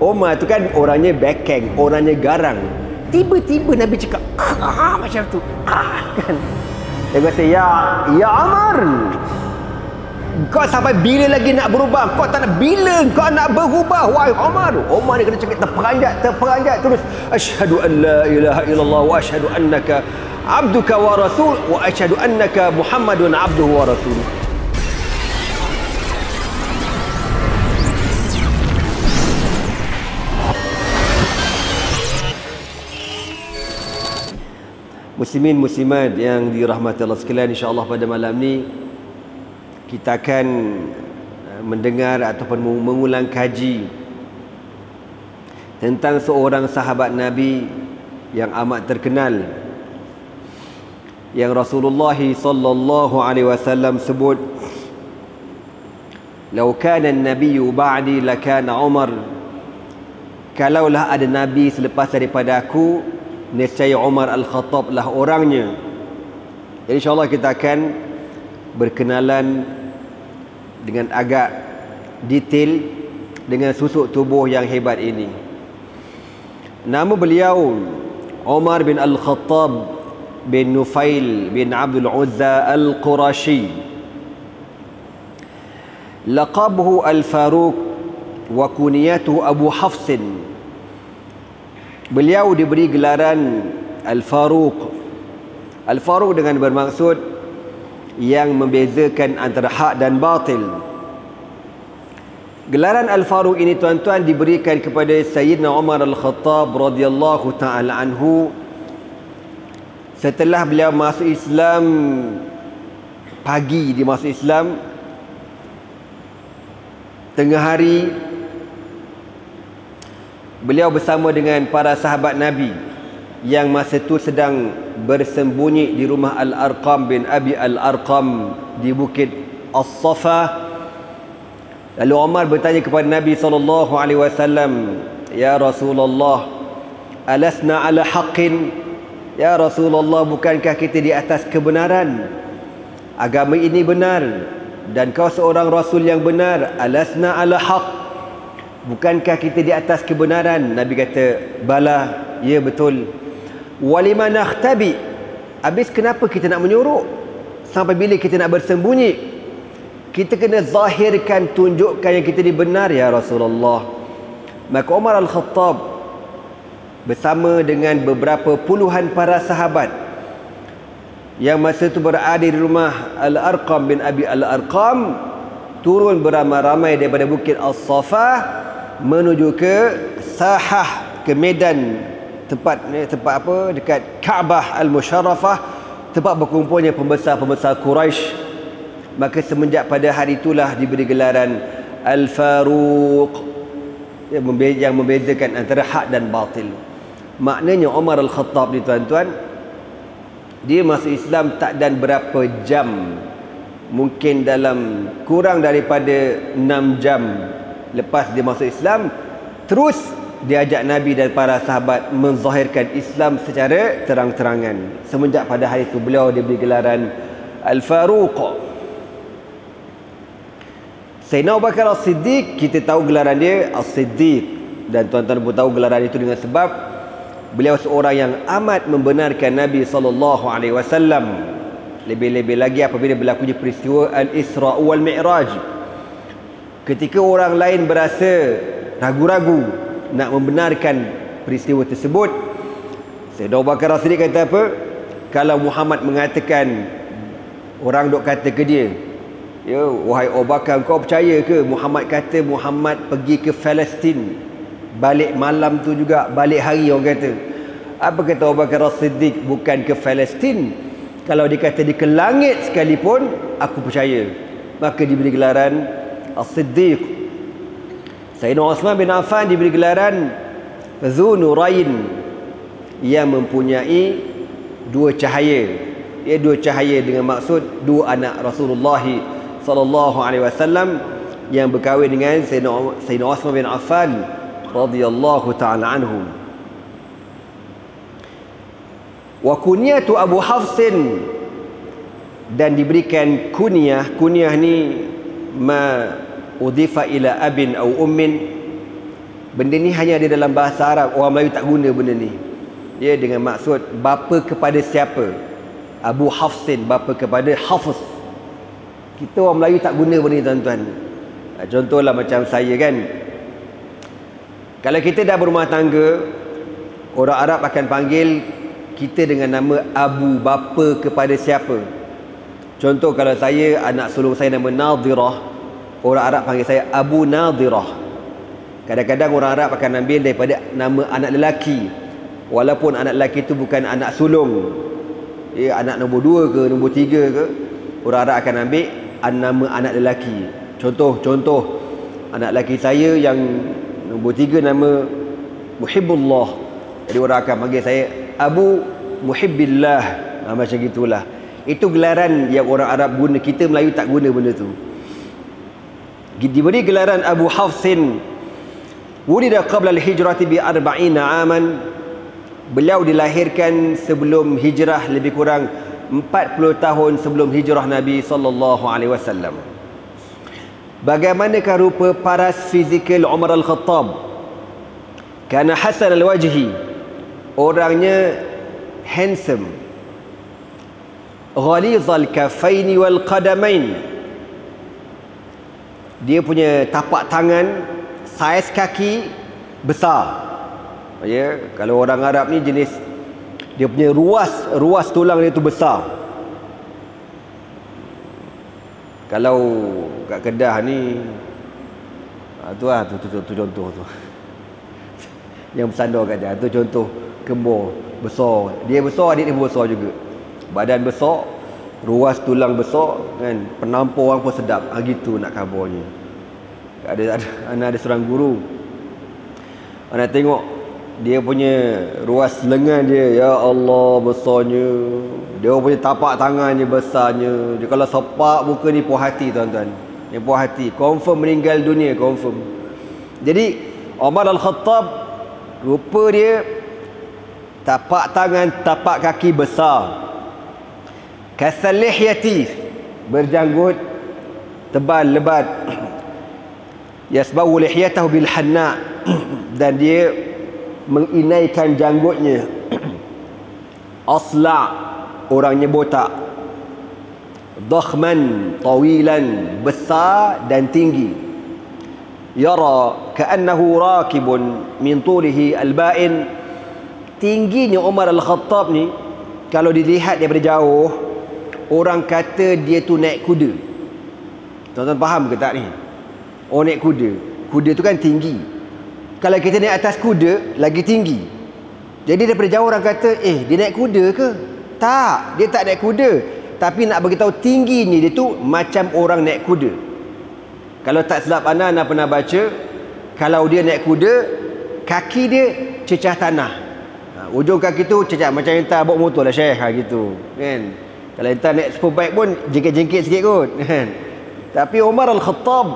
Umar tu kan orangnya bekeng, orangnya garang. Tiba-tiba Nabi cakap macam tu. Kan. Dia kata, ya Umar, kau sampai bila lagi nak berubah? Kau tak nak, bila kau nak berubah, wahai Umar? Umar ni kena cakap terperanjat terus. Asyhadu an la ilaha illallah wa asyhadu annaka abduka wa rasul wa asyhadu annaka Muhammadun abduhu wa rasuluh. Muslimin muslimat yang dirahmati Allah sekalian, insya-Allah pada malam ni kita akan mendengar ataupun mengulang kaji tentang seorang sahabat Nabi yang amat terkenal, yang Rasulullah sallallahu alaihi wasallam sebut, "Lau kana an-nabiyyu ba'di lakana Umar." Kalaulah ada nabi selepas daripada aku, nescaya Umar Al-Khattab lah orangnya. Jadi insya-Allah kita akan berkenalan dengan agak detail dengan susuk tubuh yang hebat ini. Nama beliau Umar bin Al-Khattab bin Nufail bin Abdul Uzza Al-Qurashi. Laqabuhu Al-Faruq wa kuniyatuhu Abu Hafsin. Beliau diberi gelaran Al-Faruq. Al-Faruq dengan bermaksud yang membezakan antara hak dan batil. Gelaran Al-Faruq ini tuan-tuan diberikan kepada Sayyidina Umar Al-Khattab radhiyallahu ta'ala anhu setelah beliau masuk Islam, pagi dia masuk Islam, tengah hari beliau bersama dengan para sahabat Nabi yang masa itu sedang bersembunyi di rumah Al-Arqam bin Abi Al-Arqam di Bukit As-Safa. Lalu Umar bertanya kepada Nabi SAW, "Ya Rasulullah, alasna ala haqqin?" Ya Rasulullah, bukankah kita di atas kebenaran? Agama ini benar dan kau seorang Rasul yang benar. Alasna ala haqq, bukankah kita di atas kebenaran? Nabi kata, "Bala, ya betul." "Walima nakhtabi?" Habis kenapa kita nak menyorok? Sampai bila kita nak bersembunyi? Kita kena zahirkan, tunjukkan yang kita ni benar ya Rasulullah. Maka Umar Al-Khattab bersama dengan beberapa puluhan para sahabat yang masa itu berada di rumah Al-Arqam bin Abi Al-Arqam turun beramai-ramai daripada Bukit As-Safa menuju ke sahah, ke medan tempat apa, dekat Kaabah Al-Musyarrafah, tempat berkumpulnya pembesar-pembesar Quraisy. Maka semenjak pada hari itulah diberi gelaran Al-Faruq, yang membezakan antara hak dan batil. Maknanya Umar Al-Khattab ni tuan-tuan, dia masuk Islam tak dan berapa jam, mungkin dalam kurang daripada 6 jam lepas dia masuk Islam, terus diajak Nabi dan para sahabat menzahirkan Islam secara terang-terangan. Semenjak pada hari itu beliau diberi gelaran Al-Faruq. Sayyidina Abu Bakar As-Siddiq, kita tahu gelaran dia As-Siddiq, dan tuan-tuan pun tahu gelaran itu dengan sebab beliau seorang yang amat membenarkan Nabi SAW. Lebih-lebih lagi apabila berlakunya peristiwa Al-Isra wal Mi'raj. Ketika orang lain berasa ragu-ragu nak membenarkan peristiwa tersebut, Sayyidina Abu Bakar As-Siddiq kata apa? Kalau Muhammad mengatakan, orang duk kata ke dia, "Ya, wahai Abu Bakar, kau percaya ke Muhammad kata Muhammad pergi ke Palestin, balik malam tu juga, balik hari?" Orang kata. Apa kata Abu Bakar As-Siddiq? Bukan ke Palestin, kalau dikata di ke langit sekalipun aku percaya. Maka diberi gelaran As-Siddiq. Sayyidina Uthman bin Affan diberi gelaran Dzu Nurain, yang mempunyai dua cahaya. Ia dua cahaya dengan maksud dua anak Rasulullah sallallahu alaihi wasallam yang berkahwin dengan Sayyidina Uthman bin Affan radhiyallahu taala anhu. Wa kunyatu Abu Hafsin, dan diberikan kunyah. Kunyah ni ma udhifa ila abin au ummin, Benda ni hanya ada dalam bahasa Arab. Orang Melayu tak guna benda ni. Ya, dengan maksud bapa kepada siapa. Abu Hafsin, bapa kepada Hafiz. Kita orang Melayu tak guna benda ni, tuan-tuan. Contohlah macam saya kan. Kalau kita dah berumah tangga, orang Arab akan panggil kita dengan nama Abu, bapa kepada siapa. Contoh, kalau saya, anak sulung saya nama Nadirah, orang Arab panggil saya Abu Nadirah. Kadang-kadang orang Arab akan ambil daripada nama anak lelaki, walaupun anak lelaki itu bukan anak sulung, ya, anak nombor 2 ke nombor 3 ke, orang Arab akan ambil nama anak lelaki. Contoh anak lelaki saya yang nombor 3 nama Muhibbullah, jadi orang akan panggil saya Abu Muhibbillah. Macam gitulah. Itu gelaran yang orang Arab guna. Kita Melayu tak guna benda tu. Diberi gelaran Abu Hafsin. Wulida qabla al-hijrati bi 40 aman. Beliau dilahirkan sebelum hijrah, lebih kurang 40 tahun sebelum hijrah Nabi sallallahu alaihi wasallam. Bagaimanakah rupa paras fizikal Umar Al-Khattab? Kana hasan al-wajhi. Orangnya handsome. Ghaliz al-kaffaini wal qadamain. Dia punya tapak tangan, saiz kaki besar. Ya, kalau orang Arab ni jenis dia punya ruas tulang dia tu besar. Kalau kat Kedah ni tu contoh tu. Yang bersandar kat dia, tu contoh kembar besar. Dia besar, adik dia pun besar juga. Badan besar, ruas tulang besar kan, penampar orang pun sedap. Gitu nak kabarnya. Ada seorang guru, anak tengok dia punya ruas lengan dia, ya Allah besarnya. Dia punya tapak tangannya besarnya. Dia kalau sepak muka ni puas hati, tuan-tuan. Dia puas hati, confirm meninggal dunia, confirm. Jadi Umar Al-Khattab, rupa dia tapak tangan, tapak kaki besar. Kasal lihyati, berjanggut tebal lebat. Yasbahu lihyatahu bil hanna, dan dia menginaikan janggutnya. Asla, orangnya botak. Dakhman tawilan, besar dan tinggi. Yara ka'annahu rakibun min tulihi al-ba'in. Tingginya Umar Al-Khattab ni, kalau dilihat daripada jauh, orang kata dia tu naik kuda. Tuan-tuan faham ke tak ni? Oh, naik kuda. Kuda tu kan tinggi. Kalau kita naik atas kuda, lagi tinggi. Jadi daripada jauh orang kata, dia naik kuda ke? Tak, dia tak naik kuda. Tapi nak beritahu tingginya dia tu macam orang naik kuda. Kalau tak silap ana pernah baca, kalau dia naik kuda, kaki dia cecah tanah. Ujung kaki tu cecah, macam entah bawa motor lah Syekh, gitu kan. Kalau entah naik superbike pun jengkit-jengkit sikit kot kan. Tapi Umar Al-Khattab,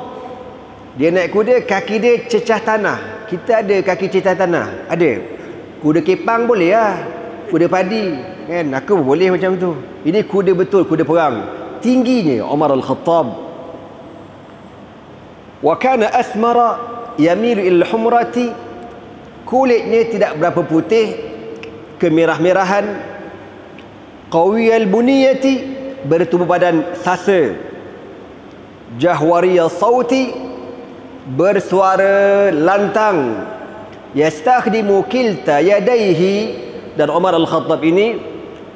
dia naik kuda, kaki dia cecah tanah. Kita ada kaki cecah tanah? Ada. Kuda kepang boleh lah, kuda padi kan, aku boleh macam tu. Ini kuda betul, kuda perang. Tingginya Umar Al-Khattab. Wa kana asmara yamilu il humrati. Kulitnya tidak berapa putih, kemerah-merahan. Qawiyal buniyati, bertubuh badan sasa. Jahwariyal sauti, bersuara lantang. Yastakhdimu kilta yadaihi. Dan Umar Al-Khattab ini,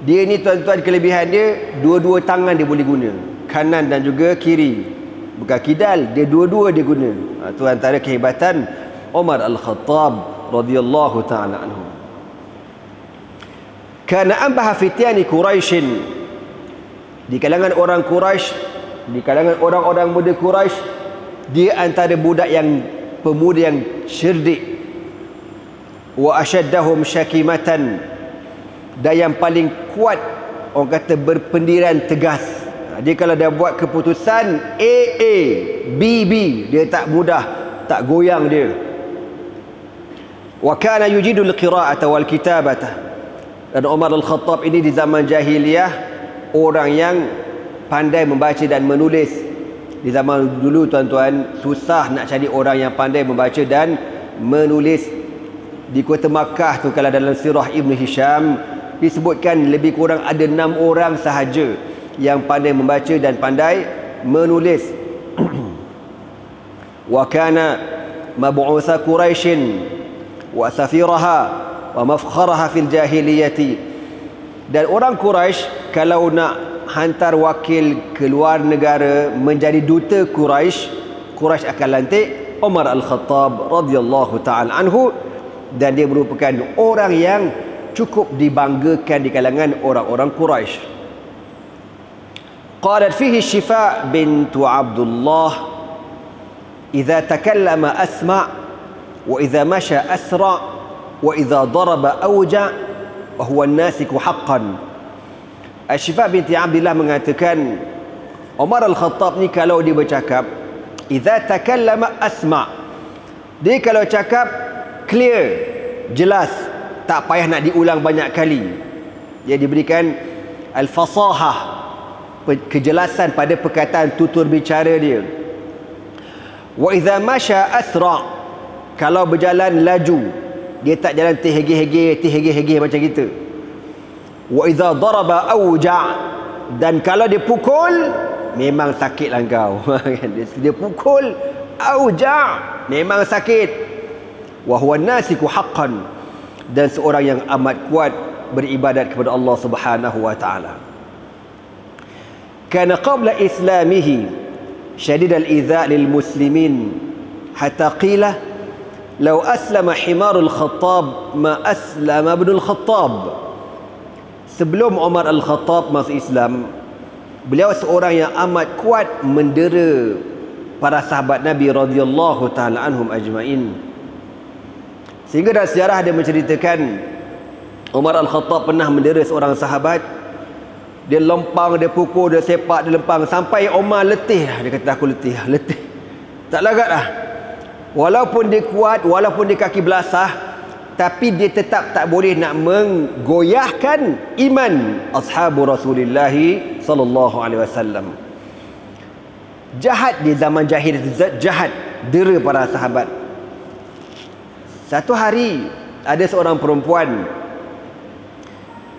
dia ni tuan-tuan, kelebihan dia, dua-dua tangan dia boleh guna, kanan dan juga kiri. Bukan kidal, dia dua-dua dia guna. Itu antara kehebatan Umar Al-Khattab radhiyallahu ta'ala anhu. Kana ambaha fityani Quraisyin. Di kalangan orang Quraisy, di kalangan orang-orang muda Quraisy, dia antara budak yang pemuda yang cerdik. Wa ashaddahum syakimatan, dan yang paling kuat, orang kata berpendirian tegas. Dia kalau dah buat keputusan A, B, dia tak mudah, tak goyang dia. Wa kana yujidul qira'ata wal kitabata. Dan Umar Al-Khattab ini di zaman jahiliyah orang yang pandai membaca dan menulis. Di zaman dulu tuan-tuan, susah nak cari orang yang pandai membaca dan menulis di kota Makkah tu. Kalau dalam sirah Ibn Hisham disebutkan lebih kurang ada 6 orang sahaja yang pandai membaca dan pandai menulis. Wa kana mab'utha Quraisy wa safiraha wa mafkharaha fil jahiliyati. Dan orang Quraisy kalau nak hantar wakil ke luar negara menjadi duta Quraisy akan lantik Umar Al-Khattab radhiyallahu ta'ala anhu, dan dia merupakan orang yang cukup dibanggakan di kalangan orang-orang Quraisy. Qalat fihi Shifa bintu Abdullah, idza takallama asma' wa idza masha asra' wa idza daraba awja' wa huwa an-nasiku haqqan. Shifa binti Abdullah mengatakan Umar Al-Khattab ni kalau dia bercakap, idza takallama asma', dia kalau cakap clear, jelas, tak payah nak diulang banyak kali. Dia diberikan al-fasahah, kejelasan pada perkataan tutur bicara dia. Wa idza masha asra', kalau berjalan laju, dia tak jalan terhege-hege macam kita. Wa idza daraba awja', dan kalau dia pukul memang sakitlah kau. Dia pukul awja', memang sakit. Wa huwa nasiku haqqan, dan seorang yang amat kuat beribadat kepada Allah Subhanahu wa taala. Kana qabla islamihi syadid al-idza' lil muslimin hatta qila law aslama himarul Khattab ma aslama ibnul Khattab. Sebelum Umar Al-Khattab masuk Islam, beliau seorang yang amat kuat mendera para sahabat Nabi radhiyallahu taala anhum ajmain. Sehingga dalam sejarah dia menceritakan Umar Al-Khattab pernah mendera seorang sahabat. Dia lempang, dia pukul, dia sepak, dia lempang sampai Umar letih. Dia kata aku letih. Tak lagat lah. Walaupun dia kuat, walaupun dia kaki belasah, tapi dia tetap tak boleh nak menggoyahkan iman ashabu Rasulullah sallallahu alaihi wasallam. Jahat di zaman jahil, jahat, dera para sahabat. Satu hari ada seorang perempuan,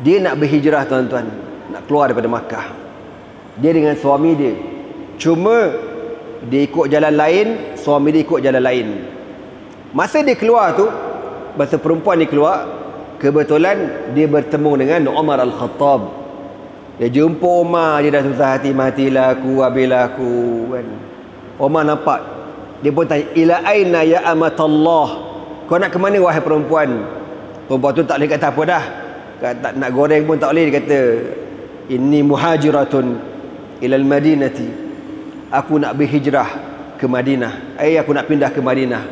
dia nak berhijrah tuan-tuan, nak keluar daripada Makkah. Dia dengan suami dia, cuma dia ikut jalan lain, suami dia ikut jalan lain. Masa dia keluar tu, masa perempuan ni keluar, kebetulan dia bertemu dengan Umar Al-Khattab. Dia jumpa Umar, dia dah susah hati, matilah aku, habislah aku kan. Umar nampak, dia pun tanya, ila aina ya amatallah, kau nak ke mana wahai perempuan? Perempuan tu tak boleh kata apa dah, tak nak goreng pun tak boleh. Dia kata, inni muhajiratun ilal madinati, aku nak berhijrah ke Madinah, aku nak pindah ke Madinah.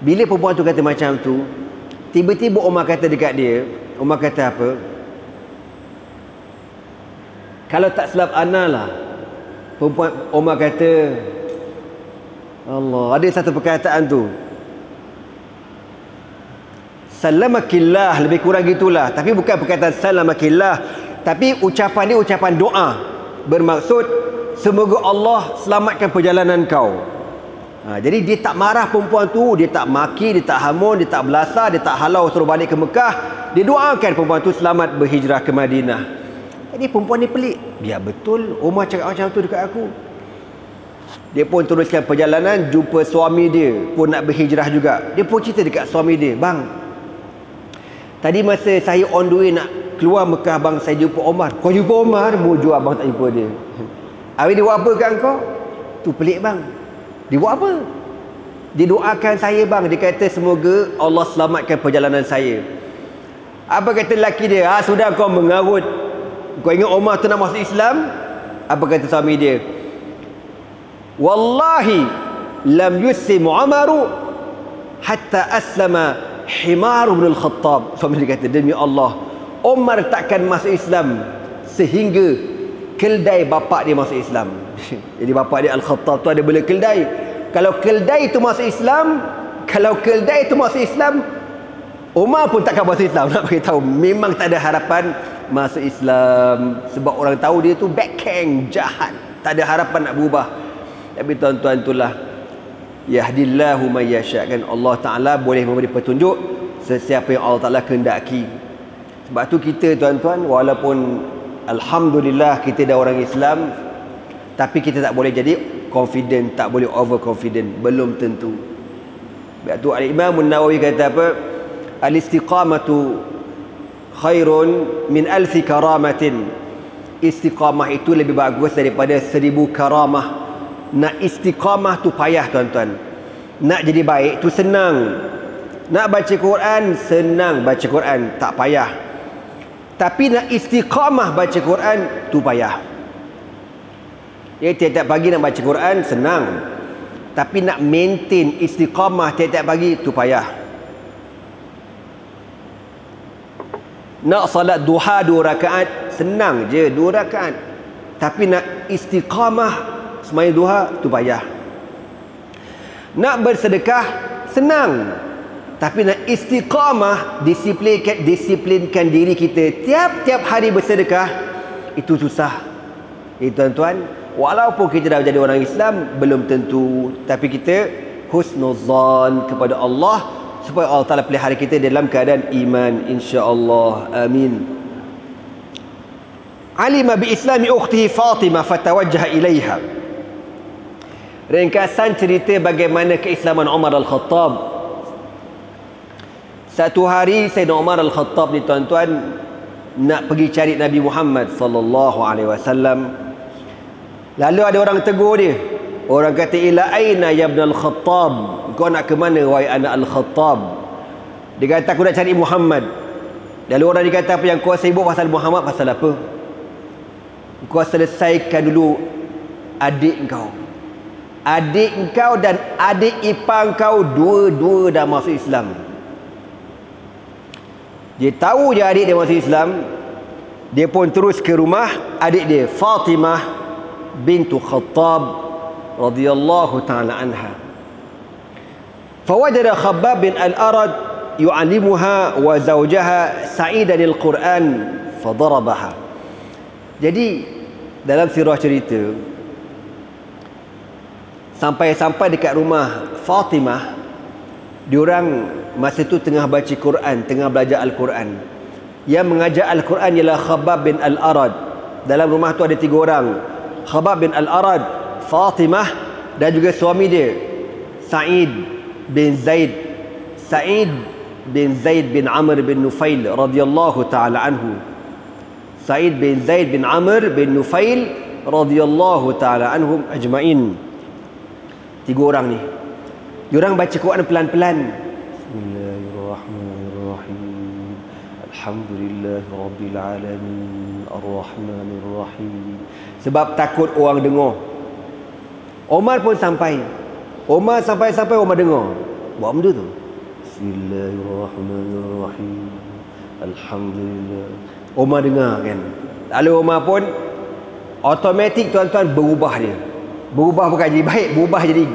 Bila perempuan tu kata macam tu, tiba-tiba Umar kata dekat dia, Umar kata apa? Kalau tak silap ana lah, perempuan, Umar kata, Allah, ada satu perkataan tu, salamakillah, lebih kurang gitulah. Tapi bukan perkataan salamakillah, tapi ucapan dia ucapan doa, bermaksud semoga Allah selamatkan perjalanan kau. Jadi dia tak marah perempuan tu, dia tak maki, dia tak hamun, dia tak belasah, dia tak halau suruh balik ke Mekah. Dia doakan perempuan tu selamat berhijrah ke Madinah. Jadi perempuan ni pelik, biar betul Umar cakap macam tu dekat aku. Dia pun teruskan perjalanan, jumpa suami dia pun nak berhijrah juga. Dia pun cerita dekat suami dia, bang, tadi masa saya on the way nak keluar Mekah bang, saya jumpa Umar. Kau jumpa Umar? Mujur abang tak jumpa dia. Habis dia buat apa kat kau? Tu pelik bang. Dia buat apa? Dia doakan saya bang. Dia kata semoga Allah selamatkan perjalanan saya. Apa kata lelaki dia? Sudah kau mengarut. Kau ingat Umar tu nak masuk Islam? Apa kata suami dia? Wallahi lam yuslim Umaru hatta aslama Himar bin Al-Khattab. Suami dia kata, demi Allah, Umar takkan masuk Islam sehingga keldai bapak dia masuk Islam. Jadi bapak dia Al-Khattab tu ada bela keldai. Kalau keldai tu masuk Islam, Umar pun takkan masuk Islam. Nak beritahu, memang tak ada harapan masuk Islam. Sebab orang tahu dia tu backhand, jahat, tak ada harapan nak berubah. Tapi tuan-tuan, itulah Yahdillahu may yasha, kan Allah Taala boleh memberi petunjuk sesiapa yang Allah Taala kehendaki. Sebab tu kita tuan-tuan, walaupun alhamdulillah kita dah orang Islam, tapi kita tak boleh jadi confident, tak boleh overconfident, belum tentu. Sebab tu Al-Imam An-Nawawi kata apa? Al-istiqamatu khairun min alfi karamatin. Istiqamah itu lebih bagus daripada 1000 karamah. Nak istiqamah tu payah tuan-tuan. Nak jadi baik tu senang. Nak baca Quran senang, baca Quran tak payah. Tapi nak istiqamah baca Quran tu payah. Ya, tiap-tiap pagi nak baca Quran senang. Tapi nak maintain istiqamah tiap-tiap pagi tu payah. Nak salat duha 2 rakaat senang je, 2 rakaat. Tapi nak istiqamah sembahyang duha tu payah. Nak bersedekah senang. Tapi nak istiqamah, disiplinkan diri kita tiap-tiap hari bersedekah, itu susah. Tuan-tuan, walaupun kita dah jadi orang Islam, belum tentu. Tapi kita husnuzan kepada Allah, supaya Allah Ta'ala pelihara kita dalam keadaan iman, insya-Allah. Amin. Alima bi islami ukhtihi Fatimah fatawajjaha ilaiha. Ringkasan cerita bagaimana keislaman Umar Al-Khattab. Satu hari Sayyidina Umar Al-Khattab ni tuan-tuan nak pergi cari Nabi Muhammad sallallahu alaihi wasallam. Lalu ada orang tegur dia. Orang kata, ila aina ya ibn Al-Khattab? Kau nak ke mana wahai anak Al-Khattab? Dia kata, aku nak cari Muhammad. Lalu orang dia kata, apa yang kau sibuk pasal Muhammad? Pasal apa? Kau selesaikan dulu adik kau. Adik kau dan adik ipar kau dua-dua dah masuk Islam. Dia tahu je adik dia masuk Islam. Dia pun terus ke rumah adik dia, Fatimah bintu Khattab radhiyallahu ta'ala anha. Fawajada Khabbab bin Al-Arad yu'allimuha wa zawjaha sa'idan al-Quran fadarabaha. Jadi dalam sirah cerita, sampai dekat rumah Fatimah, diorang masa tu tengah baca Quran, tengah belajar Al-Quran. Yang mengajar Al-Quran ialah Khabbab bin Al-Arad. Dalam rumah tu ada 3 orang, Khabbab bin Al-Arad, Fatimah dan juga suami dia, Sa'id bin Zaid bin Amr bin Nufail radhiyallahu ta'ala anhu. Sa'id bin Zaid bin Amr bin Nufail radhiyallahu ta'ala anhum ajma'in. 3 orang ni, diorang baca Quran pelan-pelan. Bismillahirrahmanirrahim. Alhamdulillahirabbil alamin. Arrahmanirrahim. Sebab takut orang dengar. Omar pun sampai. Omar dengar. Buat benda tu. Bismillahirrahmanirrahim. Alhamdulillah. Omar dengar kan. Lalu Omar pun automatik tuan-tuan berubah dia. Berubah bukan jadi baik, berubah jadi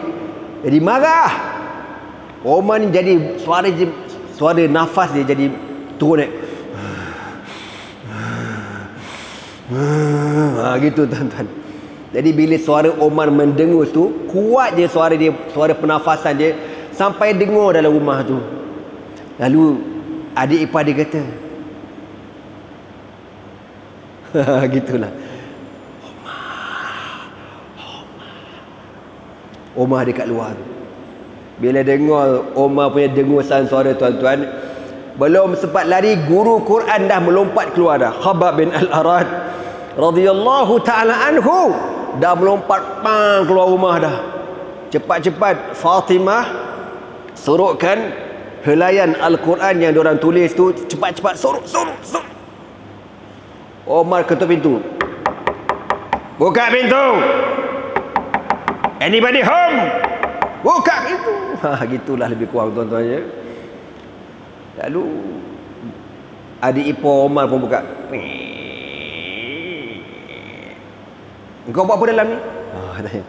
marah. Omar ni jadi suara nafas dia jadi turun naik. Gitu tuan-tuan. Jadi bila suara Omar mendengus tu, kuat je suara dia, suara pernafasan dia sampai dengar dalam rumah tu. Lalu adik ipar dia kata, gitulah. Omar dekat luar tu. Bila dengar Omar punya dengusan suara tuan-tuan, belum sempat lari, guru Quran dah melompat keluar dah. Khabbab bin Al-Arad radhiyallahu ta'ala anhu dah melompat keluar rumah dah. Cepat-cepat Fatimah sorokkan helaian Al-Quran yang diorang tulis tu, cepat-cepat sorok. Omar ketuk pintu. Buka pintu. Anybody home? Buka pintu. Gitulah lebih kurang tuan-tuan ya. Lalu adik ipar Omar pun buka. Engkau buat apa dalam ni? Tanya.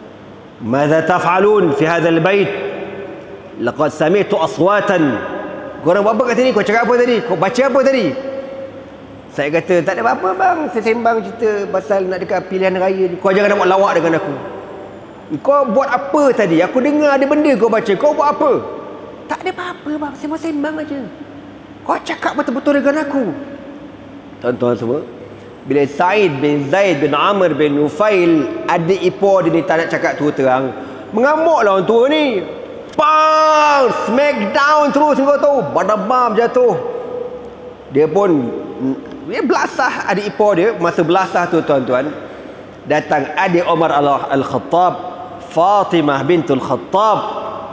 Madza taf'alun fi hadzal bait? Laqad sami'tu aswatan. Korang buat apa kat sini? Kau cakap apa tadi? Kau baca apa tadi? Saya kata, tak ada apa-apa bang. Saya sembang cerita pasal nak dekat pilihan raya ni. Kau jangan nak buat lawak dengan aku. Kau buat apa tadi? Aku dengar ada benda kau baca. Kau buat apa? Tak ada apa-apa, bang. Sembang-sembang aja. Kau cakap betul-betul dengan aku. Tuan-tuan semua, bila Said bin Zaid bin Amr bin Nufail, adik ipar dia ni tak nak cakap terang, mengamuklah orang tua ni. Bang, smack down terus kau tahu. Badabam jatuh. Dia pun belasah adik ipar dia. Masa belasah tu tuan-tuan, datang adik Umar Al-Khattab, Fatimah bintul Khattab.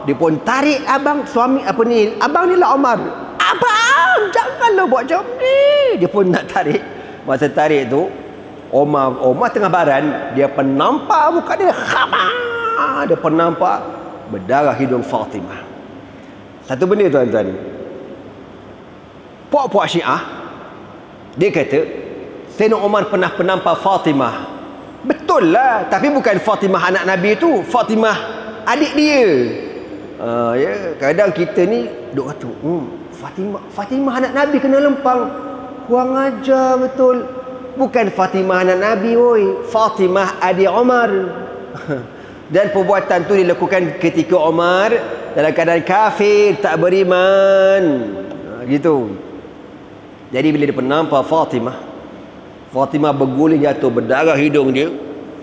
Dia pun tarik abang suami apa ni, abang ni lah Umar. Abang, janganlah buat macam ni. Dia pun nak tarik. Masa tarik tu, Umar tengah baran, dia pun nampak muka dia khama. Dia pun nampak berdarah hidung Fatimah. Satu benda tuan-tuan, puak-puak Syiah, dia kata Sayyidina Umar pernah penampar Fatimah. Betul lah, tapi bukan Fatimah anak Nabi tu, Fatimah adik dia. Ya, kadang kita ni duk kata, Fatimah anak Nabi kena lempang. Kurang ajar betul. Bukan Fatimah anak Nabi, oi. Fatimah adik Umar. Dan perbuatan tu dilakukan ketika Umar dalam keadaan kafir, tak beriman. Gitu. Jadi bila dia penampar Fatimah berguling jatuh, berdarah hidung dia.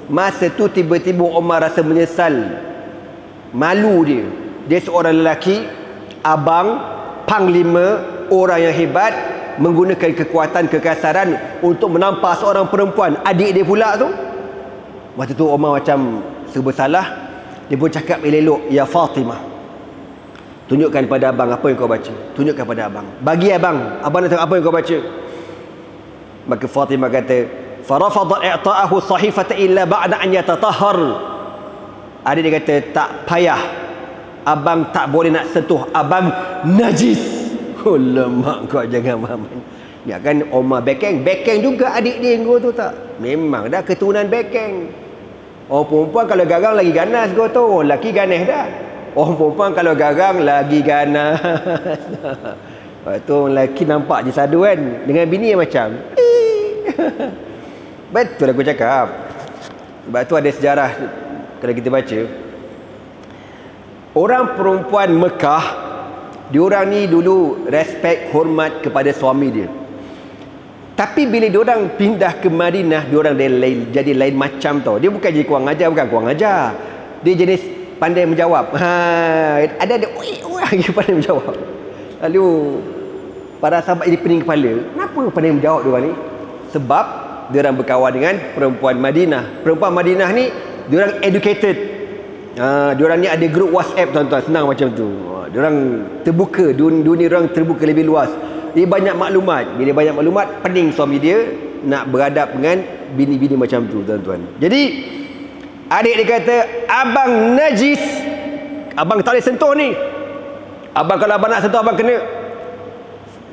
Masa tu tiba-tiba Umar rasa menyesal. Malu dia. Dia seorang lelaki, abang, panglima, orang yang hebat, menggunakan kekuatan, kekasaran untuk menampar seorang perempuan, adik dia pula tu. Masa tu Umar macam serba salah. Dia pun cakap elok, ya Fatimah, tunjukkan pada abang apa yang kau baca. Tunjukkan pada abang. Bagi abang nak tengok apa yang kau baca. Maka Fatimah kata, farafadha i'ta'ahu sahifata illa ba'da an yatatahhar. Adik dia kata, tak payah, abang tak boleh nak sentuh, abang najis. Oh lemak kau, jangan maman. Ya kan Omar bekeng juga adik dia kau tu tak. Memang dah keturunan bekeng. Orang perempuan kalau garang lagi ganas kau tu. Orang lelaki ganas dah. Orang perempuan kalau garang lagi ganas. Lepas tu orang lelaki nampak je sadu kan. Dengan bini yang macam betul aku cakap. Sebab tu ada sejarah kalau kita baca. Orang perempuan Mekah, diorang ni dulu respect, hormat kepada suami dia. Tapi bila diorang pindah ke Madinah, diorang jadi lain macam tau. Dia bukan jadi kurang ajar, dia jenis pandai menjawab. Ada pandai menjawab. Lalu para sahabat jadi pening kepala. Kenapa pandai menjawab diorang ni? Sebab diorang berkawan dengan perempuan Madinah. Perempuan Madinah ni diorang educated. Diorang ni ada grup WhatsApp tuan-tuan, senang macam tu. Diorang terbuka, dunia diorang terbuka lebih luas. Dia banyak maklumat. Bila banyak maklumat, pening suami dia nak beradab dengan bini-bini macam tu tuan-tuan. Jadi adik dia kata, abang najis, abang tak boleh sentuh ni. Abang kalau abang nak sentuh, abang kena,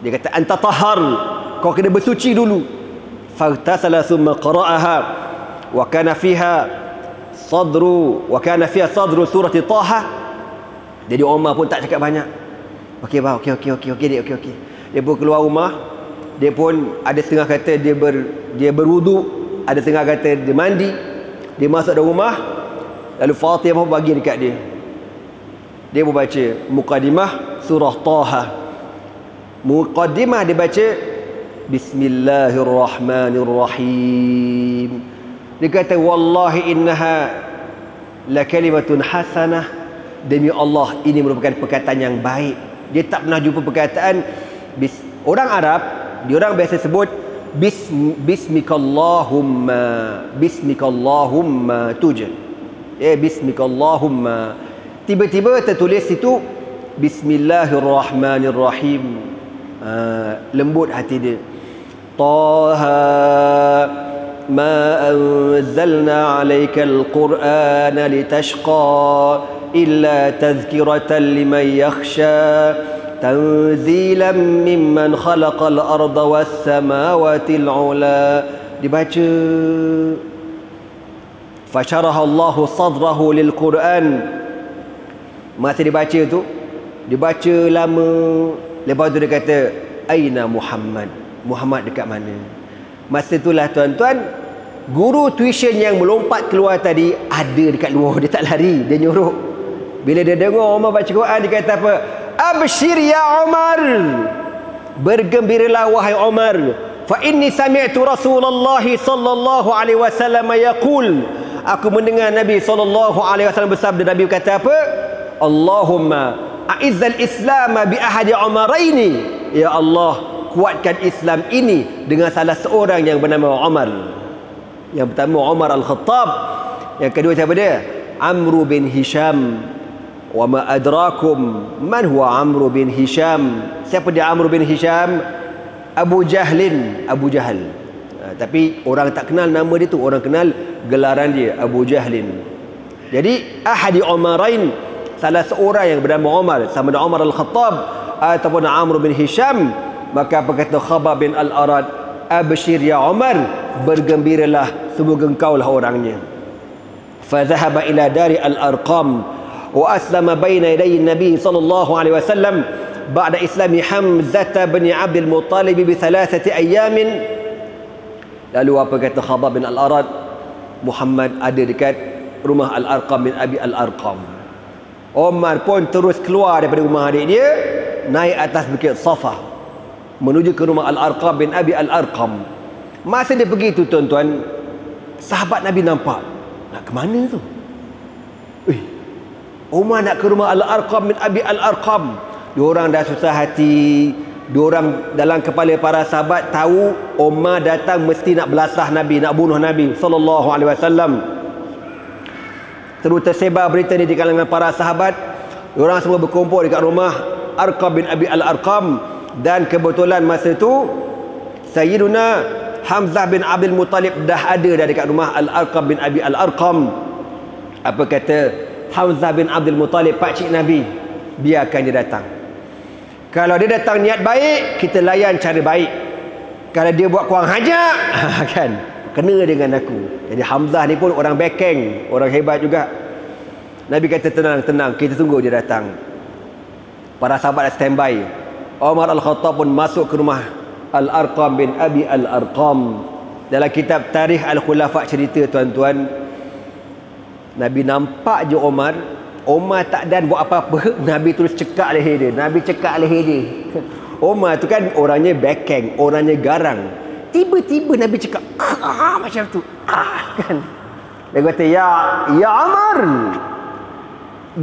dia kata, anta tahar, kau kena bersuci dulu. Faghtasala thumma qara'aha wa kana fiha sadru surati Taha. Jadi Umar pun tak cakap banyak. Okey bang, okey. Dia pun keluar rumah. Dia pun ada setengah kata dia berwuduk, ada setengah kata dia mandi. Dia masuk dalam rumah, lalu Fatimah bagi dekat dia. Dia pun baca muqaddimah surah Taha. Muqaddimah dia baca Bismillahirrahmanirrahim. Dia kata, wallahi innaha la kalimatun hasanah. Demi Allah, ini merupakan perkataan yang baik. Dia tak pernah jumpa perkataan orang Arab, diorang biasa sebut bismikallahumma tuj. Bismikallahumma. Tiba-tiba tertulis situ Bismillahirrahmanirrahim. Lembut hati dia. Taha ma anzalna 'alaikal qur'ana litashqa illa tadhkiratan liman yakhsha tanzilan mimman khalaqal arda was samawati al-'ula. Dibaca, fasharaha Allahu sadrahu lil Quran. Masa dibaca tu, dibaca lama. Lepas tu dia kata, aina Muhammad dekat mana? Masa itulah tuan-tuan, Guru tuition yang melompat keluar tadi ada dekat luar, dia tak lari, dia nyuruh. Bila dia dengar Umar baca Quran, dia kata apa? Abshir ya Umar, bergembiralah wahai Umar, fa inni sami'tu Rasulullah sallallahu alaihi wasallam yaqul, aku mendengar Nabi sallallahu alaihi wasallam bersabda. Nabi kata apa? Allahumma a'izzal Islam bi ahadi Umaraini, ya Allah, kuatkan Islam ini dengan salah seorang yang bernama Umar. Yang pertama Umar Al-Khattab, yang kedua siapa dia? Amr bin Hisham. Wa ma adrakum man huwa Amr bin Hisham? Siapa dia Amr bin Hisham? Abu Jahlin, Abu Jahal. Tapi orang tak kenal nama dia tu, orang kenal gelaran dia Abu Jahlin. Jadi ahadi Umarain, salah seorang yang bernama Umar, sama ada Umar Al-Khattab ataupun Amr bin Hisham. Maka apa kata Khabbab bin Al-Arad? Abshir ya Umar, bergembiralah, semoga engkaulah orangnya. Fadhahaba ila dari Al-Arqam wa aslama baina yaday Nabi sallallahu alaihi wasallam ba'da islami Hamzah bin Abdul Muttalib bi 3 ayamin. Lalu apa kata Khabbab bin Al-Arad? Muhammad ada dekat rumah Al-Arqam bin Abi Al-Arqam. Umar pun terus keluar daripada rumah adik dia, naik atas bukit Safa menuju ke rumah Al-Arqam bin Abi Al-Arqam. Masa dia pergi tu tuan-tuan, sahabat Nabi nampak, nak ke mana tu? Umar nak ke rumah Al-Arqam bin Abi Al-Arqam. Diorang dah susah hati, diorang dalam kepala para sahabat tahu Umar datang mesti nak belasah Nabi, nak bunuh Nabi sallallahu alaihi wasallam. Terus tersebar berita ni di kalangan para sahabat. Diorang semua berkumpul dekat rumah Arqam bin Abi Al-Arqam. Dan kebetulan masa tu Sayyiduna Hamzah bin Abdul Muttalib dah ada dekat rumah Al-Arqam bin Abi Al-Arqam. Apa kata Hamzah bin Abdul Muttalib, pakcik Nabi, biarkan dia datang. Kalau dia datang niat baik, kita layan cara baik. Kalau dia buat kurang hajak, kan, kena dengan aku. Jadi Hamzah ni pun orang backing, orang hebat juga. Nabi kata tenang, kita tunggu dia datang. Para sahabat dah standby. Umar Al-Khattab pun masuk ke rumah Al-Arqam bin Abi Al-Arqam. Dalam kitab Tarikh Al-Khulafa cerita tuan-tuan, Nabi nampak je Umar tak dan buat apa-apa, Nabi terus cekak leher dia. Nabi cekak leher dia. Umar tu kan orangnya backing, orangnya garang. Tiba-tiba Nabi cakap macam tu. Kan. Dia kata, ya Umar,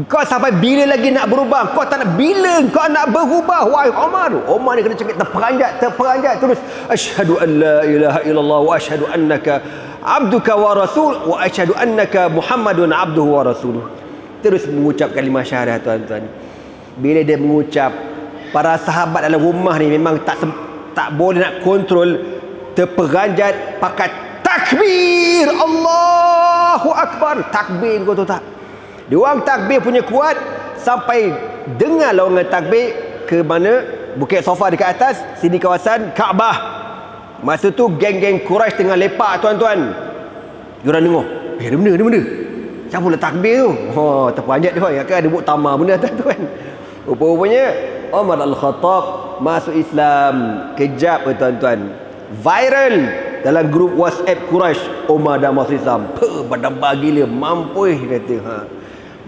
kau sampai bila lagi nak berubah? Kau tak nak, bila kau nak berubah wahai Umar? Umar ni kena cakap terperanjat terus, asyhadu an la ilaha illallah wa asyhadu annaka abduka wa rasul wa asyhadu annaka Muhammadun abduhu wa rasuluh. Terus mengucap kalimah syahadah tuan-tuan. Bila dia mengucap, para sahabat dalam rumah ni memang tak boleh nak kontrol, terperanjat, pakai takbir, Allahu Akbar. Takbir, kau tahu tak? Diorang takbir punya kuat sampai dengar lawangan takbir ke mana? Bukit Safa dekat atas, sini kawasan Kaabah. Masa tu geng-geng Quraisy tengah lepak tuan-tuan. Diorang dengar, dia benda. Siapa pula takbir tu? Terperanjat dia, kan ada buat tamar benda tuan-tuan. Rupanya Umar Al-Khattab masuk Islam. Kejap tuan-tuan, viral dalam grup WhatsApp Quraisy, Umar dah masuk Islam. Berdampak gila, mampus kata.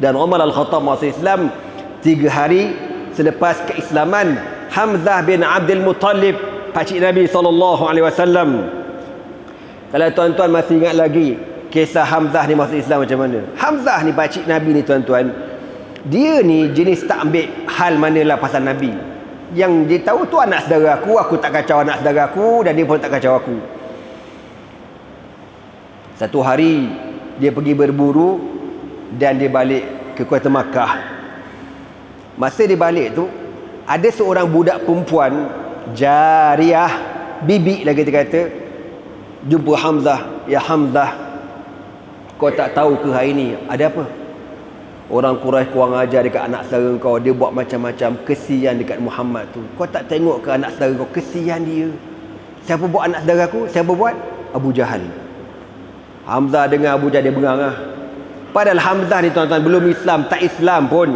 Dan Umar Al-Khattab masuk Islam 3 hari selepas keislaman Hamzah bin Abdul Muttalib, pakcik Nabi SAW. Kalau tuan-tuan masih ingat lagi kisah Hamzah ni masuk Islam macam mana? Hamzah ni pakcik Nabi ni tuan-tuan, dia ni jenis tak ambil hal manalah pasal Nabi. Yang dia tahu tu anak saudara aku tak kacau anak saudara aku, dan dia pun tak kacau aku. Satu hari dia pergi berburu dan dia balik ke kota Makkah. Masa dia balik tu, ada seorang budak perempuan, Jariyah, bibi lagi dia kata, jumpa Hamzah. Ya Hamzah, kau tak tahu ke hari ni ada apa? Orang Quraisy kurang ajar dekat anak saudara kau, dia buat macam-macam, kesian dekat Muhammad tu. Kau tak tengok ke anak saudara kau, kesian dia. Siapa buat anak saudara aku? Siapa buat? Abu Jahal. Hamzah dengar Abu Jahal, dia bengang lah. Padahal Hamzah ni tuan-tuan belum Islam, tak Islam pun.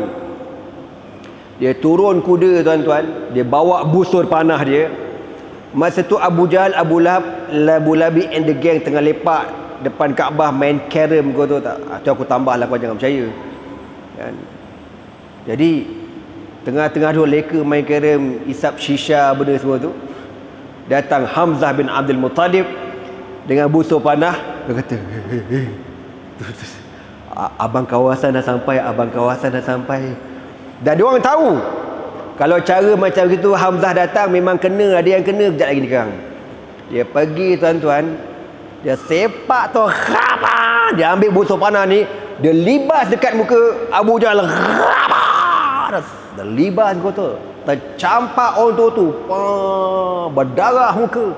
Dia turun kuda tuan-tuan, dia bawa busur panah dia. Masa tu Abu Jahal, Abu Lahab and the gang tengah lepak depan Kaabah main carom kau tu tak? Atau aku tambahlah, kau jangan percaya. Kan? Jadi tengah-tengah dua leka main carom, isap shisha benda semua tu, datang Hamzah bin Abdul Muttalib dengan busur panah. Dia kata, abang kawasan dah sampai, abang kawasan dah sampai. Dan dia orang tahu kalau cara macam itu Hamzah datang memang kena, ada yang kena kejap lagi nikang. Dia pergi tuan-tuan, dia sepak tu, dia ambil busur panah ni, dia libas dekat muka Abu Jahal. Dia libas kau tu, tercampak orang tu, berdarah muka.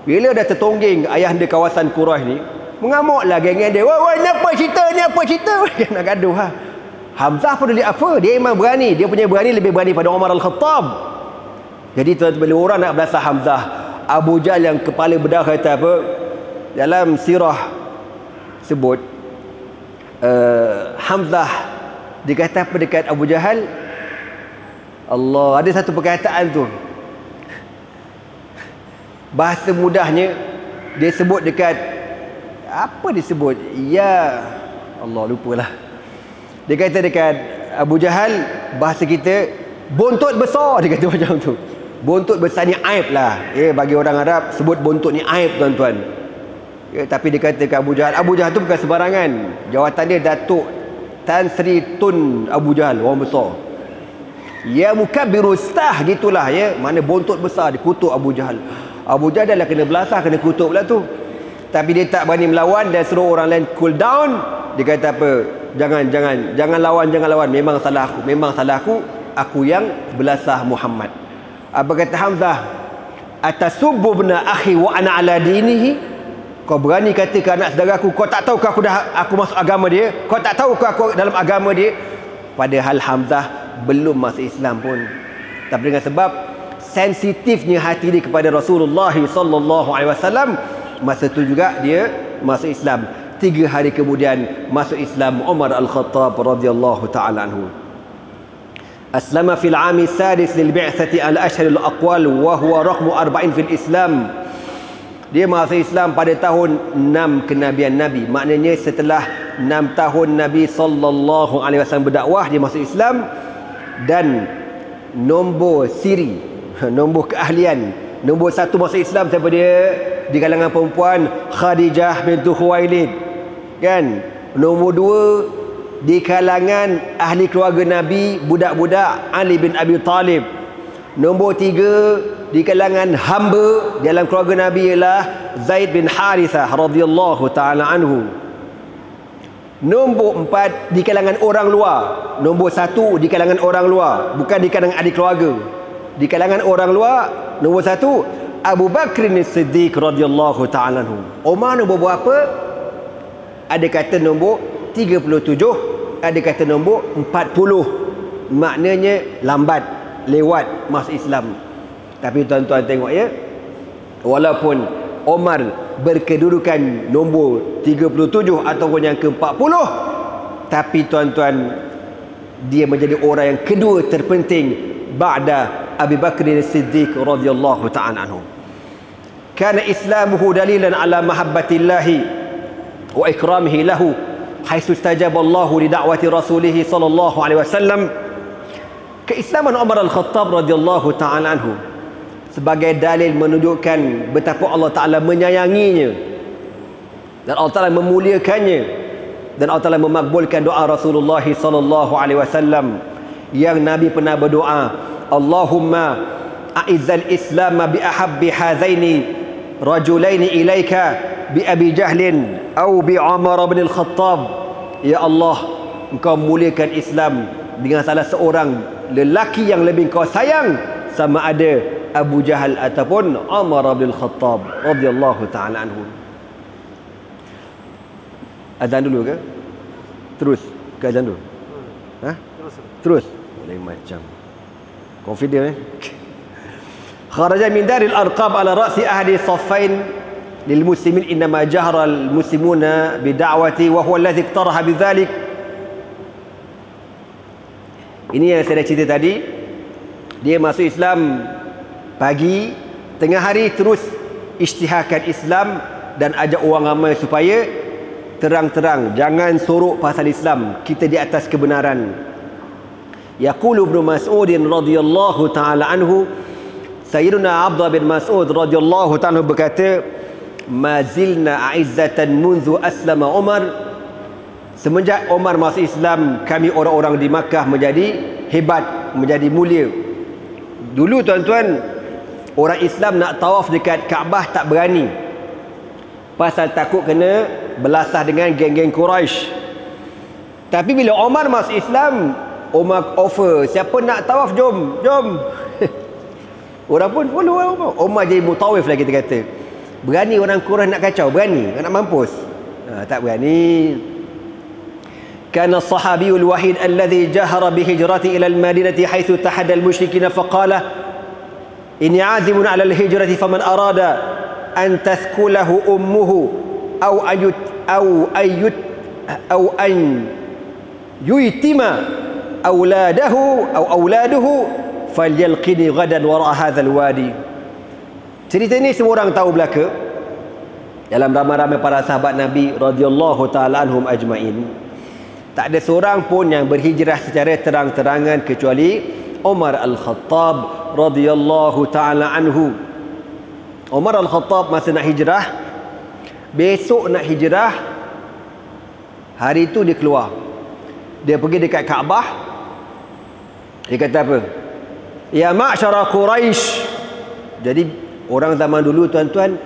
Bila dah tertongging ayahanda kawasan Quraisy ni, mengamuklah geng-geng dia. Woi, ni apa cerita, ni apa cerita? Dia nak gaduh ha. Hamzah peduli apa? Dia memang berani. Dia punya berani lebih berani pada Umar Al-Khattab. Jadi tuan-tuan, bila orang nak belasah Hamzah, Abu Jahal yang kepala berdarah kata apa? Dalam sirah sebut Hamzah dikata apa dekat Abu Jahal? Allah, ada satu perkataan tu, bahasa mudahnya dia sebut dekat apa dia sebut? Ya Allah, lupalah. Dia kata dekat Abu Jahal, bahasa kita bontot besar, dia kata macam tu. Bontot besar ni aib lah. Bagi orang Arab sebut bontot ni aib tuan-tuan. Tapi dia kata ke Abu Jahal tu bukan sebarangan. Jawatan dia Datuk Tan Sri Tun Abu Jahal, orang besar. Ya mukabbirus stah, gitulah ya. Mana bontot besar, dikutuk Abu Jahal. Abu Jahal dah kena belasah, kena kutuk pula tu. Tapi dia tak berani melawan dan suruh orang lain cool down. Dia kata apa? Jangan lawan. Memang salah aku. Aku yang belasah Muhammad. Apa kata Hamzah? Atasubbu bna akhi wa ana ala dinihi? Kau berani kata ke anak saudaraku, kau tak tahu ke aku masuk agama dia? Kau tak tahu ke aku dalam agama dia? Padahal Hamzah belum masuk Islam pun. Tapi dengan sebab sensitifnya hati dia kepada Rasulullah sallallahu alaihi wasallam, masa tu juga dia masuk Islam. 3 hari kemudian masuk Islam Umar Al-Khattab radhiyallahu taala anhu. Aslama fil 'ami sadis lil bi'tsati al-ashhar al-aqwal wa huwa raqmu 40 fil Islam. Dia masuk Islam pada tahun 6 kenabian Nabi. Maknanya setelah 6 tahun Nabi sallallahu alaihi wasallam berdakwah, dia masuk Islam. Dan nombor siri, nombor keahlian, nombor 1 masuk Islam siapa dia? Di kalangan perempuan, Khadijah bintu Khuwailid. Kan? Nombor 2 di kalangan ahli keluarga Nabi, budak-budak, Ali bin Abi Talib. Nombor 3 di kalangan hamba dalam keluarga Nabi ialah Zaid bin Harithah radhiyallahu taala anhu. Nombor 4 di kalangan orang luar. Nombor 1 di kalangan orang luar, bukan di kalangan ahli keluarga. Di kalangan orang luar, nombor 1 Abu Bakr As-Siddiq radhiyallahu taala anhu. Umar nombor berapa? Ada kata nombor 37, ada kata nombor 40. Maknanya lambat, lewat masuk Islam. Tapi tuan-tuan tengok ya, walaupun Umar berkedudukan nombor 37 ataupun yang ke-40, tapi tuan-tuan, dia menjadi orang yang kedua terpenting ba'da Abu Bakr As-Siddiq radhiyallahu ta'ala anhu. Kana islamuhu dalilan ala mahabbatillahi wa ikramihi lahu haitsu istajaba Allah li da'wati rasulih sallallahu alaihi wasallam. Keislaman Umar Al-Khattab radhiyallahu ta'ala anhu sebagai dalil menunjukkan betapa Allah Ta'ala menyayanginya dan Allah Ta'ala memuliakannya, dan Allah Ta'ala memakbulkan doa Rasulullah sallallahu alaihi wasallam yang Nabi pernah berdoa, Allahumma a'izzal Islam bi ahabbi hazaini rajulaini ilaika bi Abi Jahlin atau bi Umar bin Al-Khattab. Ya Allah, engkau muliakan Islam dengan salah seorang lelaki yang lebih kau sayang, sama ada Abu Jahal ataupun Umar bin Al-Khattab radhiyallahu ta'ala anhu. Azan dulu ke? Terus ke azan dulu? Ha? Terus. Lain macam. Confident Kharaja min daril arqam ala ra'si ahli saffain lil muslimin inma jahara al muslimuna bi da'wati wa huwa alladhi iqtaraha bidzalik. Ini yang saya dah cerita tadi. Dia masuk Islam pagi, tengah hari terus isytiharkan Islam dan ajak orang ramai supaya terang-terang, jangan sorok pasal Islam, kita di atas kebenaran. Yaqulu Ibnu Mas'ud radhiyallahu taala anhu, Sayyiduna Abdullah bin Mas'ud radhiyallahu taala berkata, "Ma zilna a'izzatan munzu aslama Umar." Semenjak Umar masuk Islam, kami orang-orang di Makkah menjadi hebat, menjadi mulia. Dulu tuan-tuan, orang Islam nak tawaf dekat Kaabah tak berani, pasal takut kena belasah dengan geng-geng Quraisy. Tapi bila Umar masuk Islam, Umar offer, siapa nak tawaf jom, jom. Orang pun follow Umar jadi mutawif lah kita kata. Berani orang Quraisy nak kacau, berani, nak mampus. Tak berani. Kana as-sahabiyul wahid alladhi jahara bi hijrati ila al-Madinati haitsu tahadda al-musyrikin faqala inni 'azimun 'ala al-hijrati faman arada an tathkulahu ummuhu aw an yutima auladuhu falyalqini ghadan wara hadha alwadi. Cerita ni semua orang tahu belaka dalam ramai-ramai para sahabat Nabi radhiyallahu taala anhum ajmain. Tak ada seorang pun yang berhijrah secara terang-terangan kecuali Umar Al-Khattab radhiyallahu taala anhu. Umar Al-Khattab masa nak hijrah, besok nak hijrah, hari itu dia keluar, dia pergi dekat Kaabah, dia kata apa? Ya ma'syara Quraisy. Jadi orang zaman dulu tuan-tuan,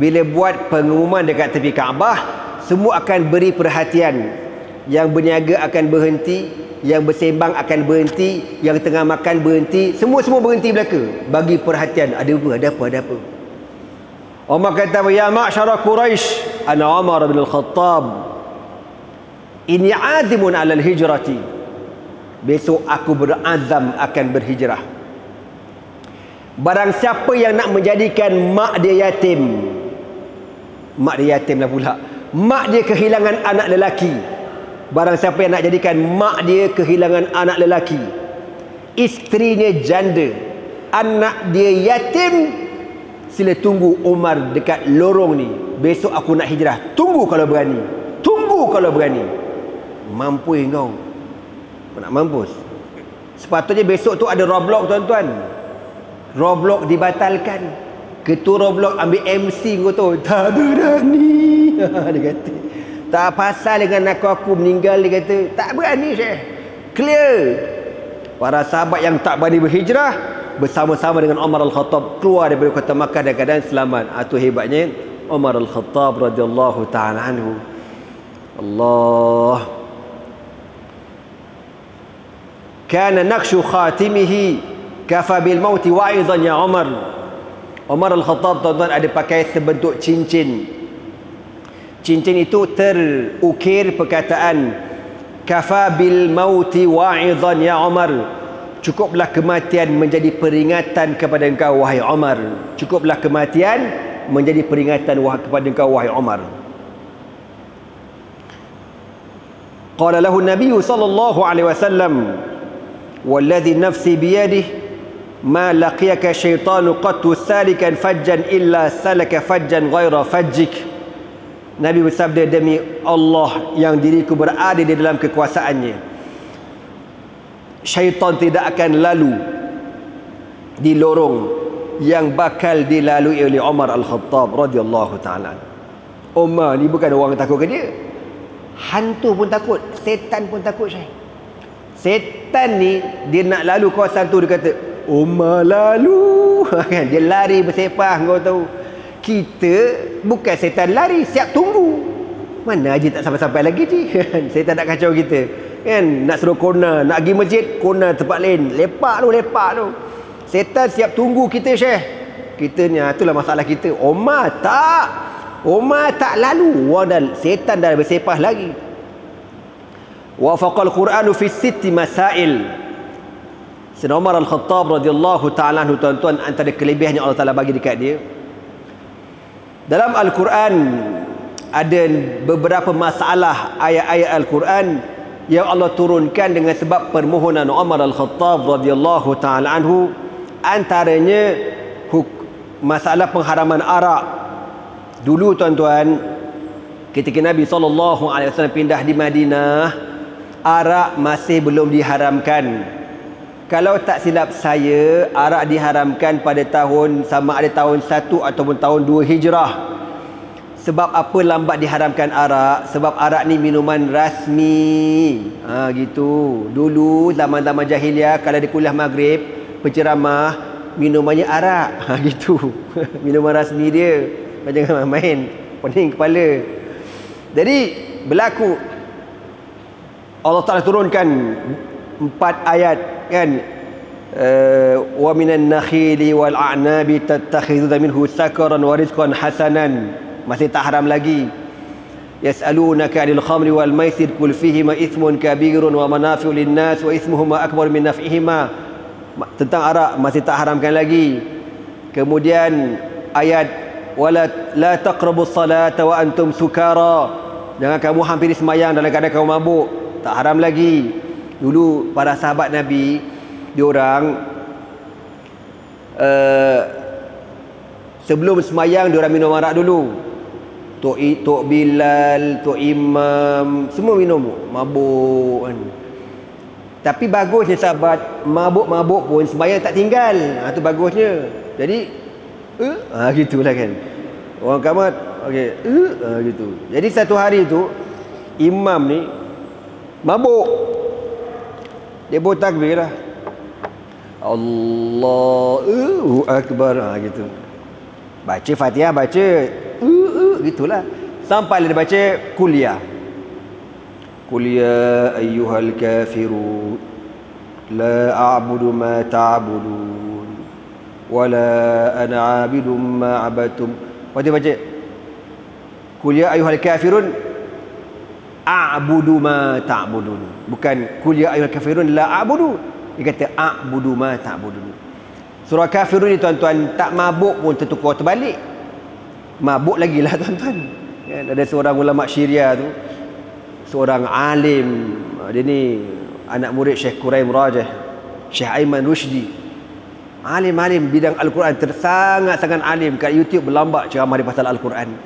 bila buat pengumuman dekat tepi Kaabah, semua akan beri perhatian. Yang berniaga akan berhenti, yang bersembang akan berhenti, yang tengah makan berhenti, semua berhenti belaka, bagi perhatian. Ada apa? Umar kata, ya ma'syara Quraisy, ana Umar bin Al-Khattab, inni azimun 'ala al-hijrati. Besok aku berazam akan berhijrah. Barang siapa yang nak menjadikan mak dia yatim, mak dia yatim lah pula, mak dia kehilangan anak lelaki. Barang siapa yang nak jadikan mak dia kehilangan anak lelaki, isterinya janda, anak dia yatim, sila tunggu Umar dekat lorong ni. Besok aku nak hijrah. Tunggu kalau berani. Mampu kau nak mampus. Sepatutnya besok tu ada Roblox tuan-tuan. Roblox dibatalkan. Ketua Roblox ambil MC kau tu. Tak berani. Dia kata, tak pasal dengan aku meninggal, dia kata, tak berani Syekh. Clear. Para sahabat yang tak berani berhijrah bersama-sama dengan Umar Al-Khattab keluar daripada kota Makkah dalam keadaan selamat. Itu hebatnya Umar Al-Khattab radhiyallahu ta'ala anhu. Allah. Kana naqshu khatimihi kafa bil mauti wa'idan ya Umar. Umar Al-Khattab tuan-tuan ada pakai sebentuk cincin. Cincin itu terukir perkataan kafa bil mauti wa'idan ya Umar. Cukuplah kematian menjadi peringatan kepada engkau wahai Umar. Cukuplah kematian menjadi peringatan kepada engkau wahai Umar. Qala lahu an-nabiy sallallahu alaihi wasallam, "Walladhi nafsi biyadihi ma laqiyaka syaitanu qattu salikan fajjan illa salaka fajjan ghaira fajjik." Nabi bersabda, demi Allah yang diriku berada di dalam kekuasaannya, syaitan tidak akan lalu di lorong yang bakal dilalui oleh Umar Al-Khattab radhiyallahu ta'ala. Umar ni bukan orang takut ke dia, hantu pun takut, setan pun takut Syekh. Setan ni dia nak lalu kawasan tu, dia kata Umar lalu kan, dia lari bersepah. Kau tahu, kita bukan setan lari, siap tunggu. Mana Haji tak sampai-sampai lagi Ji. Setan nak kacau kita kan, nak suruh corner, nak pergi masjid, corner tempat lain, lepak tu. Setan siap tunggu kita Syekh. Kita ni, itulah masalah kita. Umar tak lalu, dan setan dah bersepah lagi. Wafaqal Qur'anu fi sitti masail. Sayyidina Umar Al-Khattab radhiyallahu ta'ala anhu tuan-tuan, antara kelebihan yang Allah Ta'ala bagi dekat dia, dalam Al-Quran ada beberapa masalah ayat-ayat Al-Quran yang Allah turunkan dengan sebab permohonan Umar Al-Khattab radhiyallahu ta'ala anhu. Antaranya masalah pengharaman arak, Dulu tuan-tuan, ketika Nabi SAW pindah di Madinah, arak masih belum diharamkan. Kalau tak silap saya, arak diharamkan pada tahun, sama ada tahun 1 ataupun tahun 2 Hijrah. Sebab apa lambat diharamkan arak? Sebab arak ni minuman rasmi. Gitu. Dulu zaman-zaman jahiliah, kalau ada kuliah maghrib, penceramah, minumannya arak. Gitu. Minuman rasmi dia. Jangan main, pening kepala. Jadi berlaku, Allah Ta'ala turunkan 4 ayat kan, wa minan nakhili wal a'nabi tattakhiduna minhu sakaran wa rizqan hasanan. Masih tak haram lagi. Yas'alunaka 'anil khamri wal maisir qul fihima ithmun kabirun wa manafi'u lin-nas wa ithmuhuma akbar min naf'ihima. Tentang arak masih tak haramkan lagi. Kemudian ayat wala la taqrabus salata wa antum sukara. Jangan kamu hampiri sembahyang dalam keadaan kamu mabuk. Tak haram lagi. Dulu para sahabat Nabi, diorang sebelum sembahyang diorang minum arak dulu. Tok Bilal, Tok Imam, semua minum, mabuk kan. Tapi bagusnya sahabat, mabuk-mabuk pun sembahyang tak tinggal. Itu bagusnya. Jadi gitulah kan. Orang kamat okey, gitu. Jadi satu hari tu imam ni mabuk. Dia buat takbir lah. Allahu Akbar, gitu. Baca Fatihah, baca gitulah. Sampai dia baca kuliah. Kuliah ayyuhal kafirun la a'budu ma ta'budun wala ana 'abidun ma 'abadtum. Dia baca kuliah ayyuhal kafirun a'budu ma ta'budun. Bukan kuliah ayyuhal kafirun la a'budu. Dia kata a'budu ma ta'budun. Surah Kafirun ni tuan-tuan, tak mabuk pun tertukar terbalik. Mabuk lagi lah tuan-tuan. Ada seorang ulama Syria tu, seorang alim, dia ni anak murid Syekh Quraim Rajah, Syekh Aiman Rushdi. Alim-alim bidang Al-Quran, sangat-sangat alim. Kat YouTube berlambak ceramah di pasal Al-Quran.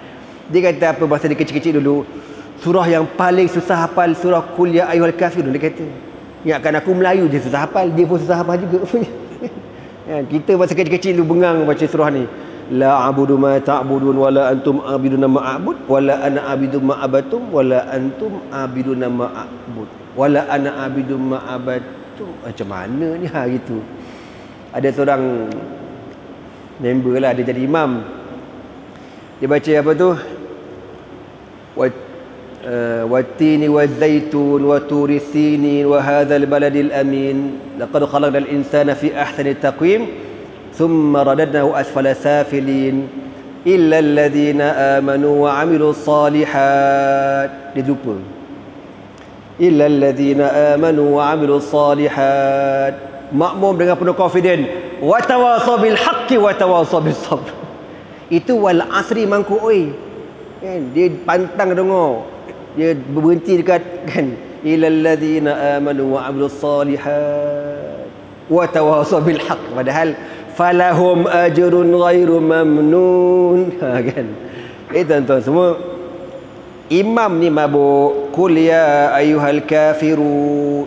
Dia kata apa, masa dia kecil-kecil dulu, surah yang paling susah hafal surah Qul ya ayyuhal kafirun. Dia kata, ingatkan aku Melayu je susah hafal, dia pun susah hafal juga. Kita masa kecil-kecil dulu bengang baca surah ni. La a'budu ma ta'budun wala antum abiduna ma a'bud wala ana abidu ma abatum wala antum abiduna ma a'bud wala ana abidu ma abatum. Macam mana ni gitu. Ada seorang member lah, dia jadi imam. Dia baca apa tu? Wattini wazzaitun wa turi sinin wa hadzal baladil amin laqad khalaqnal insana fi ahsani taqwim thumma radadnahu asfala safilin illa alladhina amanu wa 'amilus salihat. Dia lupa. Illa alladhina amanu wa 'amilus salihat. Makmum dengan penuh confident, wa tawasaw bil haqqi wa tawasaw bis sabr. Itu wal asri mangku oi. Kan dia pantang dengar. Dia berhenti dekat kan, ilal ladzina amanu wa 'amilus salihat wa tawasaw bil haqq, padahal falahum ajrun ghairu mamnun. Kan tuan-tuan semua, imam ni mabuk. Qul ya ayyuhal kafirun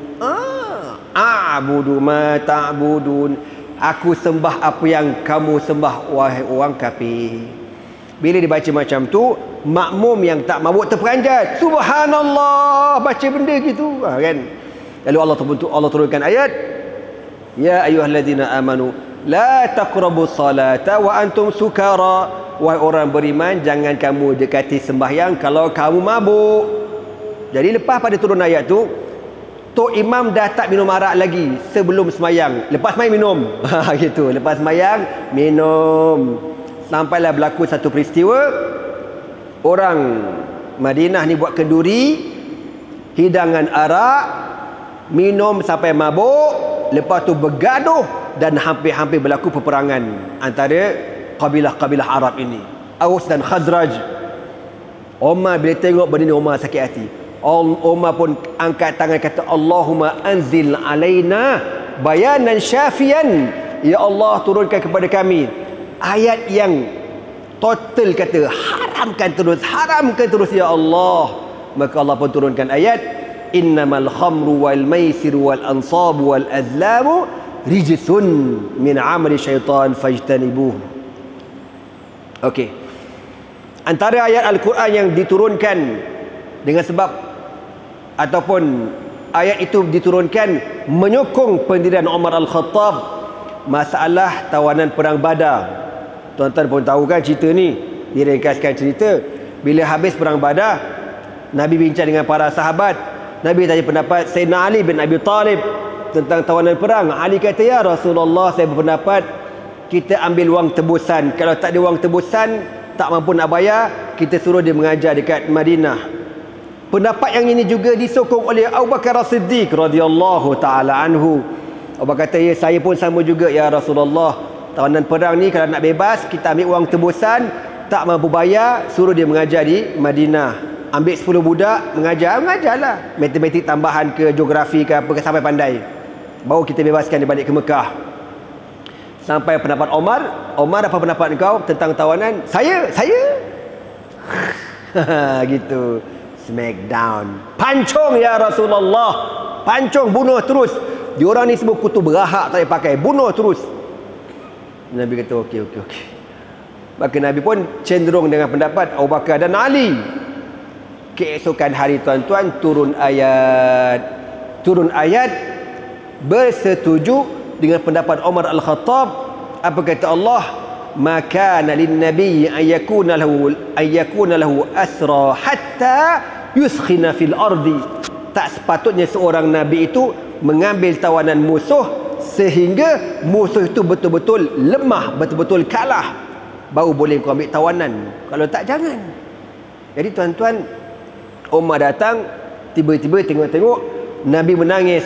a'budu ma ta'budun. Aku sembah apa yang kamu sembah wahai orang kafir. Bila dibaca macam tu, makmum yang tak mabuk terperanjat, subhanallah, baca benda gitu kan. Lalu Allah turunkan ayat, ya ayyuhalladzina amanu la taqrabus salata wa antum sukara. Wahai orang beriman, jangan kamu dekati sembahyang kalau kamu mabuk. Jadi lepas pada turun ayat tu, tok imam dah tak minum arak lagi sebelum sembahyang. Lepas sembahyang minum. Gitu, lepas sembahyang minum. Sampailah berlaku satu peristiwa, orang Madinah ni buat kenduri, hidangan arak, minum sampai mabuk, lepas tu bergaduh dan hampir-hampir berlaku peperangan antara kabilah-kabilah Arab ini, Aus dan Khazraj. Umar bila tengok benda ni, Umar sakit hati. Umar pun angkat tangan kata, Allahumma anzil alaina bayanan syafian. Ya Allah, turunkan kepada kami ayat yang total kata haramkan terus ya Allah. Maka Allah pun turunkan ayat, innamal khamru wal maisiru wal ansabu wal azlamu rijsun min amali syaitan fajtanibuh. Okey. Antara ayat Al-Quran yang diturunkan dengan sebab ataupun ayat itu diturunkan menyokong pendirian Umar Al-Khattab masalah tawanan perang Badar. Tuan-tuan pun tahu kan cerita ni, diringkaskan cerita. Bila habis perang Badar, Nabi bincang dengan para sahabat. Nabi tanya pendapat Sayyidina Ali bin Abi Talib tentang tawanan perang. Ali kata, ya Rasulullah, saya berpendapat kita ambil wang tebusan. Kalau tak ada wang tebusan, tak mampu nak bayar, kita suruh dia mengajar dekat Madinah. Pendapat yang ini juga disokong oleh Abu Bakar As-Siddiq radhiyallahu taala anhu. Abu Bakar kata, ya saya pun sama juga ya Rasulullah. Tawanan perang ni kalau nak bebas, kita ambil wang tebusan, tak mampu bayar, suruh dia mengajar di Madinah. Ambil 10 budak, mengajarlah. Matematik tambahan ke, geografi ke apa ke, sampai pandai. Baru kita bebaskan dia balik ke Mekah. Sampai pendapat Omar, apa pendapat kau tentang tawanan? Saya gitu. Smackdown, pancung ya Rasulullah, pancung, bunuh terus. Diorang ni semua kutu berahak, tak boleh pakai, bunuh terus. Nabi kata okey. Maka Nabi pun cenderung dengan pendapat Abu Bakar dan Ali. Keesokan hari tuan-tuan turun ayat bersetuju dengan pendapat Umar Al-Khattab. Apa kata Allah? Maka lin nabi an yakuna lahu asra hatta yuskhina fil ardi. Tak sepatutnya seorang nabi itu mengambil tawanan musuh sehingga musuh itu betul-betul lemah, betul-betul kalah, baru boleh kau ambil tawanan. Kalau tak, jangan. Jadi tuan-tuan, Umar datang, tiba-tiba tengok Nabi menangis,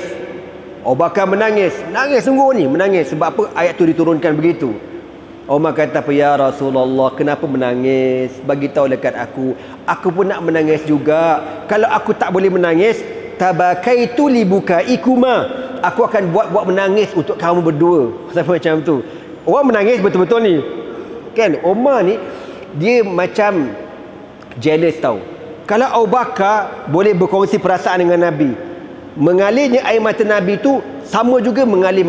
Abu Bakar menangis sungguh ni, menangis. Sebab apa? Ayat tu diturunkan begitu. Umar kata apa, ya Rasulullah, kenapa menangis? Bagi tahu dekat aku pun nak menangis juga. Kalau aku tak boleh menangis, tabakaitu li bukaikuma, aku akan buat menangis untuk kamu berdua. Sampai macam tu. Orang menangis betul-betul ni kan. Umar ni dia macam jealous tau. Kalau Abu Bakar boleh berkongsi perasaan dengan Nabi, mengalirnya air mata Nabi tu sama juga mengalir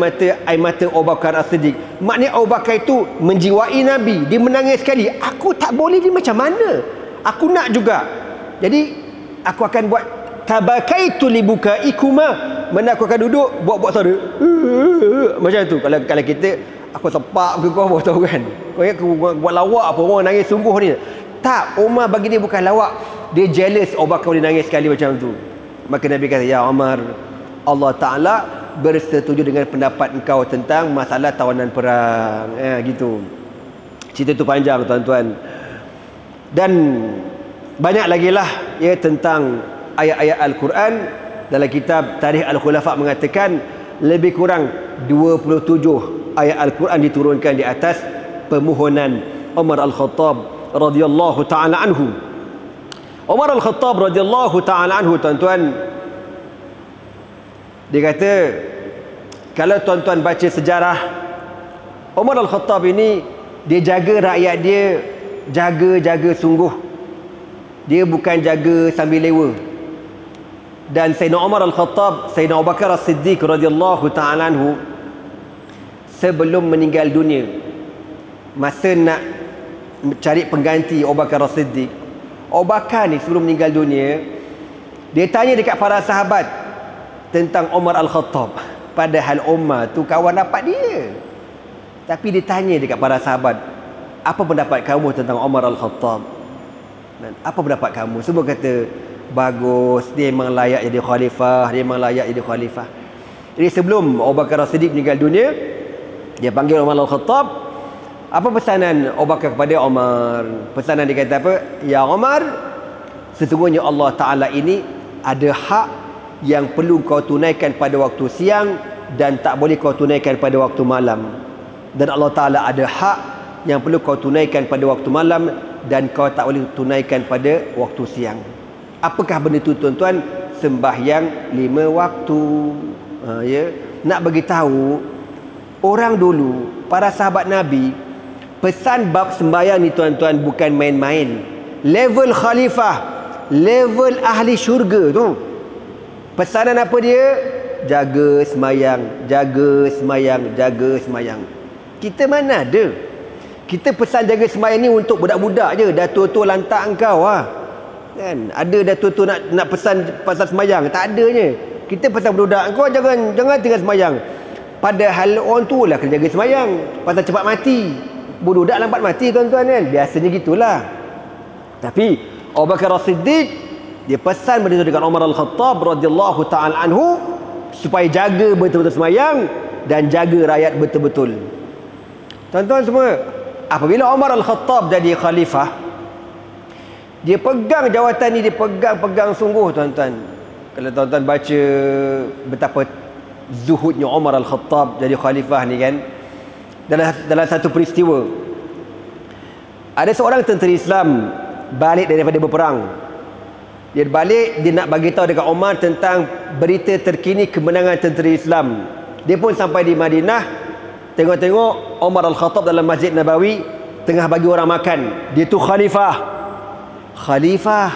air mata Abu Bakar As-Siddiq. Maknanya Abu Bakar itu menjiwai Nabi. Dia menangis sekali. Aku tak boleh, ni macam mana? Aku nak juga. Jadi aku akan buat tabakaitu li bukaikuma. Mana aku akan duduk buat suara macam tu. Kalau kita, aku sepak ke kau tahu kan. Kau ingat aku buat lawak apa, orang nangis sungguh ni. Tak, Umar bagi dia bukan lawak. Dia jealous Abu Bakar boleh nangis sekali macam tu. Maka Nabi kata, ya Umar, Allah Ta'ala bersetuju dengan pendapat engkau tentang masalah tawanan perang. Gitu. Cerita tu panjang tuan-tuan. Dan banyak lagi lah ya tentang ayat-ayat Al-Quran. Dalam kitab Tarikh Al-Khulafa mengatakan lebih kurang 27 ayat Al-Quran diturunkan di atas permohonan Umar Al-Khattab radhiyallahu ta'ala anhu. Umar Al-Khattab radhiyallahu ta'ala anhu tuan-tuan, dia kata, kalau tuan-tuan baca sejarah, Umar Al-Khattab ini dia jaga rakyat dia, jaga sungguh. Dia bukan jaga sambil lewa. Dan Sayyidina Umar Al-Khattab, Sayyidina Abu Bakar As-Siddiq radhiyallahu ta'ala anhu, sebelum meninggal dunia, masa nak cari pengganti Abu Bakar As-Siddiq, Abu Bakar ni sebelum meninggal dunia, dia tanya dekat para sahabat tentang Umar Al-Khattab. Padahal Umar tu kawan rapat dia. Tapi dia tanya dekat para sahabat, apa pendapat kamu tentang Umar Al-Khattab? Dan apa pendapat kamu? Semua kata, bagus, dia memang layak jadi khalifah, Jadi sebelum Abu Bakar As-Siddiq meninggal dunia, dia panggil Umar Al-Khattab. Apa pesanan Abu Bakar kepada Umar? Pesanan dia kata apa? Ya Umar, sesungguhnya Allah Ta'ala ini ada hak yang perlu kau tunaikan pada waktu siang dan tak boleh kau tunaikan pada waktu malam. Dan Allah Ta'ala ada hak yang perlu kau tunaikan pada waktu malam dan kau tak boleh tunaikan pada waktu siang. Apakah benda itu tuan-tuan? Sembahyang 5 waktu. Ya. Nak bagi tahu orang dulu, para sahabat Nabi, pesan bab sembahyang ni tuan-tuan bukan main-main. level khalifah, level ahli syurga tu. Pesanan apa dia? Jaga semayang, jaga semayang, jaga semayang. Kita mana ada? Kita pesan jaga semayang ni untuk budak-budak je. Dah tua-tua lantak engkau lah. Kan? Ada dah tua-tua nak pesan pasal semayang? Tak adanya. Kita pesan budak, engkau jangan tinggal semayang. Padahal orang tu lah kena jaga semayang. Pasal cepat mati. Budak lambat mati tuan-tuan kan. Biasanya gitulah. Tapi Abu Bakar As-Siddiq dia pesan benda tu dengan Umar Al-Khattab radhiyallahu ta'ala anhu supaya jaga betul-betul semayang dan jaga rakyat betul-betul. Tuan-tuan semua, apabila Umar Al-Khattab jadi khalifah, dia pegang jawatan ni, dia pegang sungguh tuan-tuan. Kalau tuan-tuan baca betapa zuhudnya Umar Al-Khattab jadi khalifah ni kan, dalam satu peristiwa, ada seorang tentera Islam balik daripada berperang. Dia balik, dia nak bagi tahu dekat Umar tentang berita terkini kemenangan tentera Islam. Dia pun sampai di Madinah, tengok-tengok Umar Al-Khattab dalam Masjid Nabawi tengah bagi orang makan. Dia tu khalifah. Khalifah.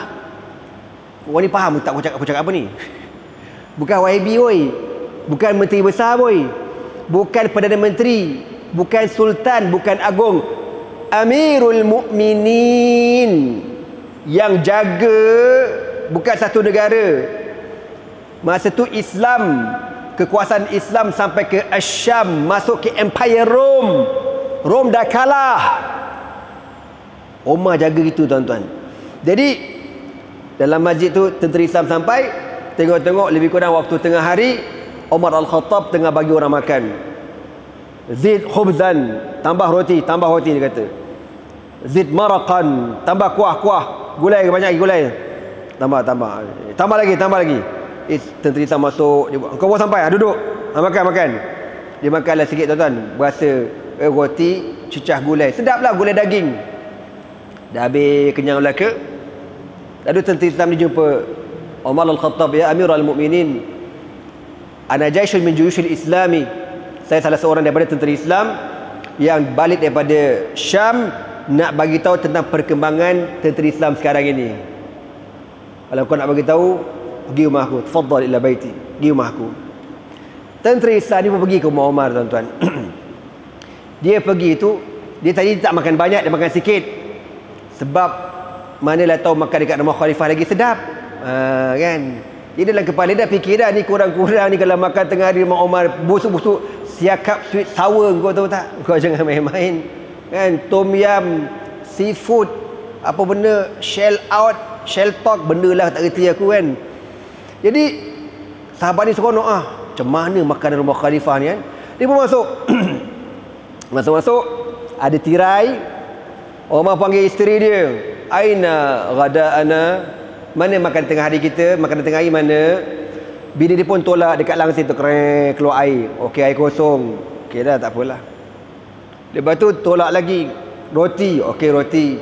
Orang ni faham tak aku cakap apa ni? Bukan YB oi. Bukan menteri besar oi. Bukan Perdana Menteri, bukan sultan, bukan agung. Amirul Mukminin yang jaga bukan satu negara. Masa tu Islam, kekuasaan Islam sampai ke Asyam, masuk ke Empire Rome. Rome dah kalah. Umar jaga gitu tuan-tuan. Jadi dalam masjid tu tentera Islam sampai, tengok-tengok lebih kurang waktu tengah hari, Umar Al-Khattab tengah bagi orang makan. Zid khubzan, tambah roti dia kata. Zid maraqan, tambah kuah. Gulai banyak lagi gulai. Tambah lagi. Tentera Islam masuk, dia buat, kau buat sampai, duduk. Makan. Dia makanlah sikit tuan-tuan. Berasa roti, cicah gulai. Sedaplah gulai daging. Dah habis kenyang lelaka. Lalu tentera Islam ni jumpa Umar Al-Khattab, ya Amirul Mukminin, ana jaisyun min juyushil Islami. Saya salah seorang daripada tentera Islam yang balik daripada Syam nak bagi tahu tentang perkembangan tentera Islam sekarang ini. Kalau kau nak bagi tahu, pergi rumah aku. Tafadhal ila baiti. Pergi rumah aku. Tentera Islam ni pun pergi ke rumah Umar tuan-tuan. Dia pergi tu, dia tadi tak makan banyak, dia makan sikit. Sebab manalah tahu makan dekat rumah khalifah lagi sedap. Kan? Dia dalam kepala dah fikir dah, ni kurang-kurang ni kalau makan tengah hari rumah Umar busuk-busuk, siakap sweet sour, kau tahu tak? Kau jangan main-main. Kan? Tom yum, seafood, apa benda, shell out, shell talk, benda lah tak kerti aku kan. Jadi sahabat ni seronok macam mana makanan rumah khalifah ni kan. Dia pun masuk. Masuk ada tirai. Umar panggil isteri dia, aina ghada'ana, mana makan tengah hari kita, makanan tengah hari mana. Bini dia pun tolak dekat langsir tu, kereng, keluar air. Okey, air kosong. Okey dah, tak apalah. Lepas tu tolak lagi roti. Okey, roti.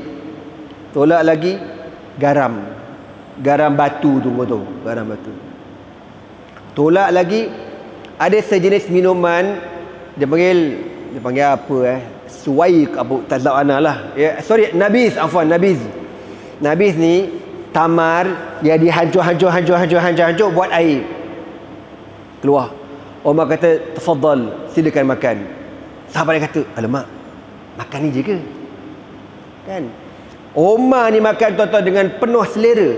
Tolak lagi garam. Garam batu tu, garam batu. Tolak lagi ada sejenis minuman, dia panggil apa suwaik, apa tak tahu ana lah. Ya, sorry, nabiz, afwan, nabiz. Nabiz ni tamar yang dihancur buat air. Keluar. Umar kata, "Tafadhal, silakan makan." Sahabat dia kata, "Alamak, makan ni je ke?" Kan? Umar ni makan tuan-tuan dengan penuh selera.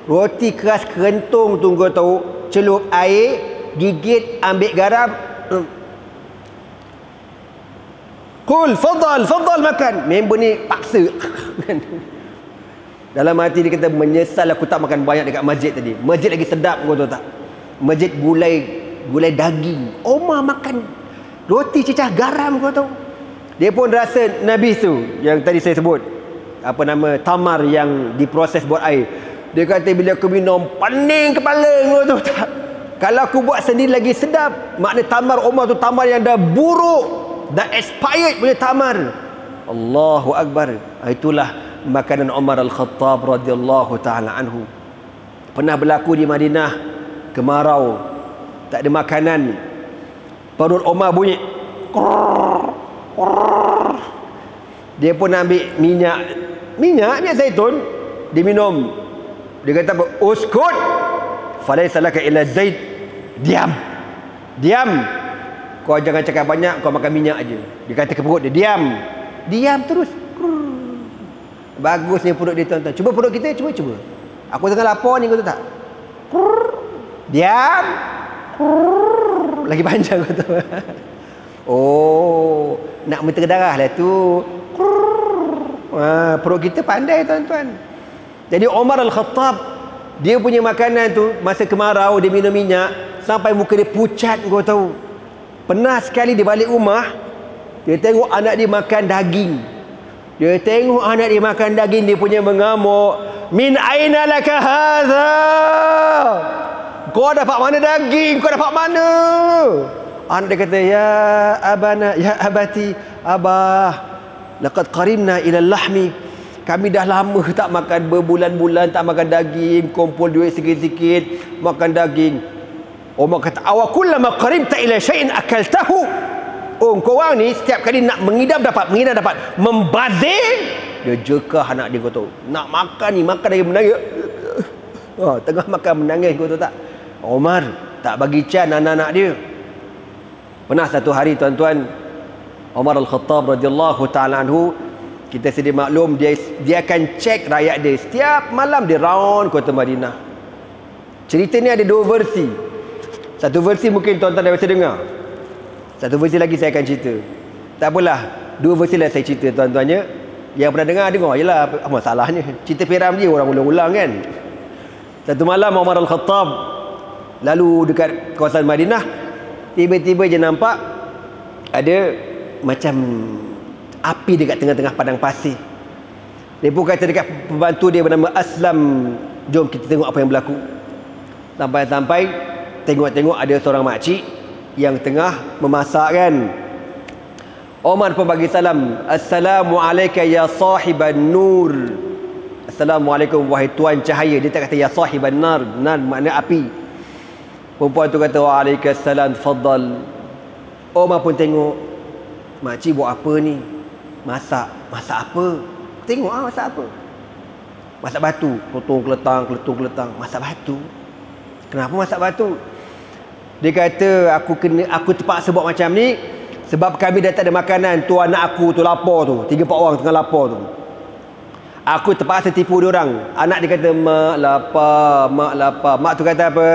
Roti keras kerentung tu kau tahu, celup air, gigit, ambil garam. Kul, fadal makan. Member ni paksa. Dalam hati dia kata, menyesal aku tak makan banyak dekat masjid tadi. Masjid lagi sedap, kau tahu tak? Masjid gulai daging. Umar makan roti cecah garam, kau tahu. Dia pun rasa Nabi tu yang tadi saya sebut, apa nama, tamar yang diproses buat air. Dia kata bila aku minum pening kepala, kau tahu tak? Kalau aku buat sendiri lagi sedap. Makna tamar Umar tu tamar yang dah buruk, dah expired punya tamar. Allahu Akbar. Itulah makanan Umar Al-Khattab radhiyallahu ta'ala anhu. Pernah berlaku di Madinah, kemarau, tak ada makanan. Perut Umar bunyi. Dia pun ambil minyak zaitun, dia minum. Dia kata apa? Uskut falaysa laka illa zaid. Diam. Diam. Kau jangan cakap banyak, kau makan minyak aje. Dia kata ke perut dia, diam. Diam terus. Bagus ni perut dia tuan-tuan. Cuba perut kita, cuba. Aku tengah lapar ni, kau tahu tak? Diam. Lagi panjang kau tahu. Oh, nak mentera darah lah tu. Perut kita pandai tuan-tuan. Jadi Umar Al-Khattab, dia punya makanan tu masa kemarau dia minum minyak sampai muka dia pucat, kau tahu. Pernah sekali dia balik rumah, dia tengok anak dia makan daging. Dia tengok anak dia makan daging, dia punya mengamuk. Min aina laka hadha? Kau dapat mana daging? Kau dapat mana? Anak dia kata, ya abana, ya abati, abah, laqad qarimna ila lahmi. Kami dah lama tak makan, berbulan-bulan tak makan daging, kumpul duit sikit-sikit makan daging. Umar kata, awakullama qarimta ila syai'in akaltahu. Oh, kau orang ni setiap kali nak mengidam dapat, membazir, dia jekah anak dia, kau tahu. Nak makan ni, makan lagi menangis. Tengah makan menangis, kau tahu tak? Umar tak bagi can anak-anak dia. Pernah satu hari tuan-tuan, Umar Al-Khattab radhiyallahu ta'ala anhu, kita sedia maklum, dia akan cek rakyat dia. Setiap malam dia round kota Madinah. Cerita ni ada dua versi. Satu versi mungkin tuan-tuan dah biasa dengar. Satu versi lagi saya akan cerita. Tak apalah, dua versi lah saya cerita tuan-tuannya. Yang pernah dengar, yelah, apa masalahnya. Cerita Piram dia orang ulang-ulang kan. Satu malam Umar Al-Khattab lalu dekat kawasan Madinah, tiba-tiba je nampak ada macam api dekat tengah-tengah padang pasir. Dia pun kata dekat pembantu dia bernama Aslam, jom kita tengok apa yang berlaku. Sampai-sampai tengok-tengok ada seorang makcik yang tengah memasak kan. Umar pun bagi salam, Assalamualaikum ya sahiban nur. Assalamualaikum wahai tuan cahaya. Dia tak kata ya sahiban nar. Nar makna api. Perempuan tu kata waalaikumsalam, tafadhal. Umar pun tengok, makcik buat apa ni? Masak apa? Tengok masak apa? Masak batu. Keletong keletang. Masak batu. Kenapa masak batu? Dia kata, aku terpaksa buat macam ni sebab kami dah tak ada makanan. Tu anak aku tu lapar tu, 3-4 orang tengah lapar tu. Aku terpaksa tipu dia orang. Anak dia kata, mak lapar. Mak tu kata apa?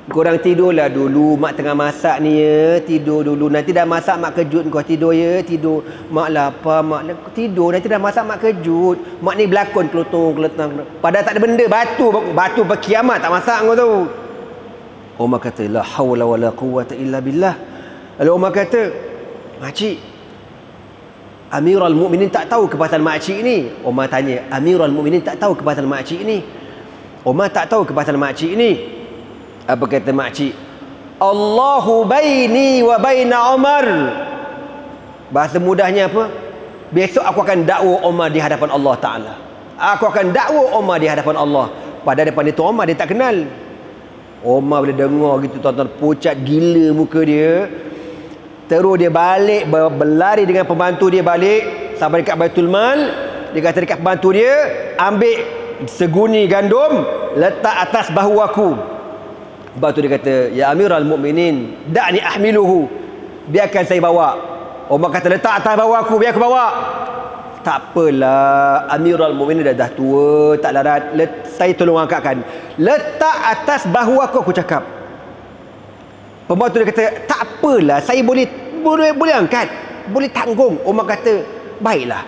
Korang tidurlah dulu, mak tengah masak ni ya. Tidur dulu, nanti dah masak mak kejut kau. Tidur ya, tidur. Mak lapar, tidur, nanti dah masak mak kejut. Mak ni berlakon keletang. Padahal tak ada benda, batu berkiamat, tak masak kau tu. Umar kata, la hawla wa la quwwata illa billah. Lalu Umar kata, makcik, Amirul Mukminin tak tahu ke pasal makcik ni? Umar tanya, Amirul Mukminin tak tahu ke pasal makcik ni? Umar tak tahu ke pasal makcik ni? Apa kata makcik? Allahu baini wa baina Umar. Bahasa mudahnya apa? Besok aku akan dakwa Umar di hadapan Allah Ta'ala. Aku akan dakwa Umar di hadapan Allah. Padahal depan itu Umar dia tak kenal. Umar bila dengar gitu tuan-tuan, pucat gila muka dia. Terus dia balik, berlari dengan pembantu dia balik sampai dekat Baitul Mal. Dia kata dekat pembantu dia, ambil seguni gandum, letak atas bahu aku. Lepas tu dia kata, ya Amirul Mukminin, da'ni ahmiluhu, biarkan saya bawa. Umar kata, letak atas bahu aku, biar aku bawa. Tak apalah, Amirul Mukminin dah tua, tak larat, saya tolong angkatkan. Letak atas bahu aku cakap. Pembantu dia kata, tak apalah, saya boleh angkat, boleh tanggung. Umar kata, baiklah,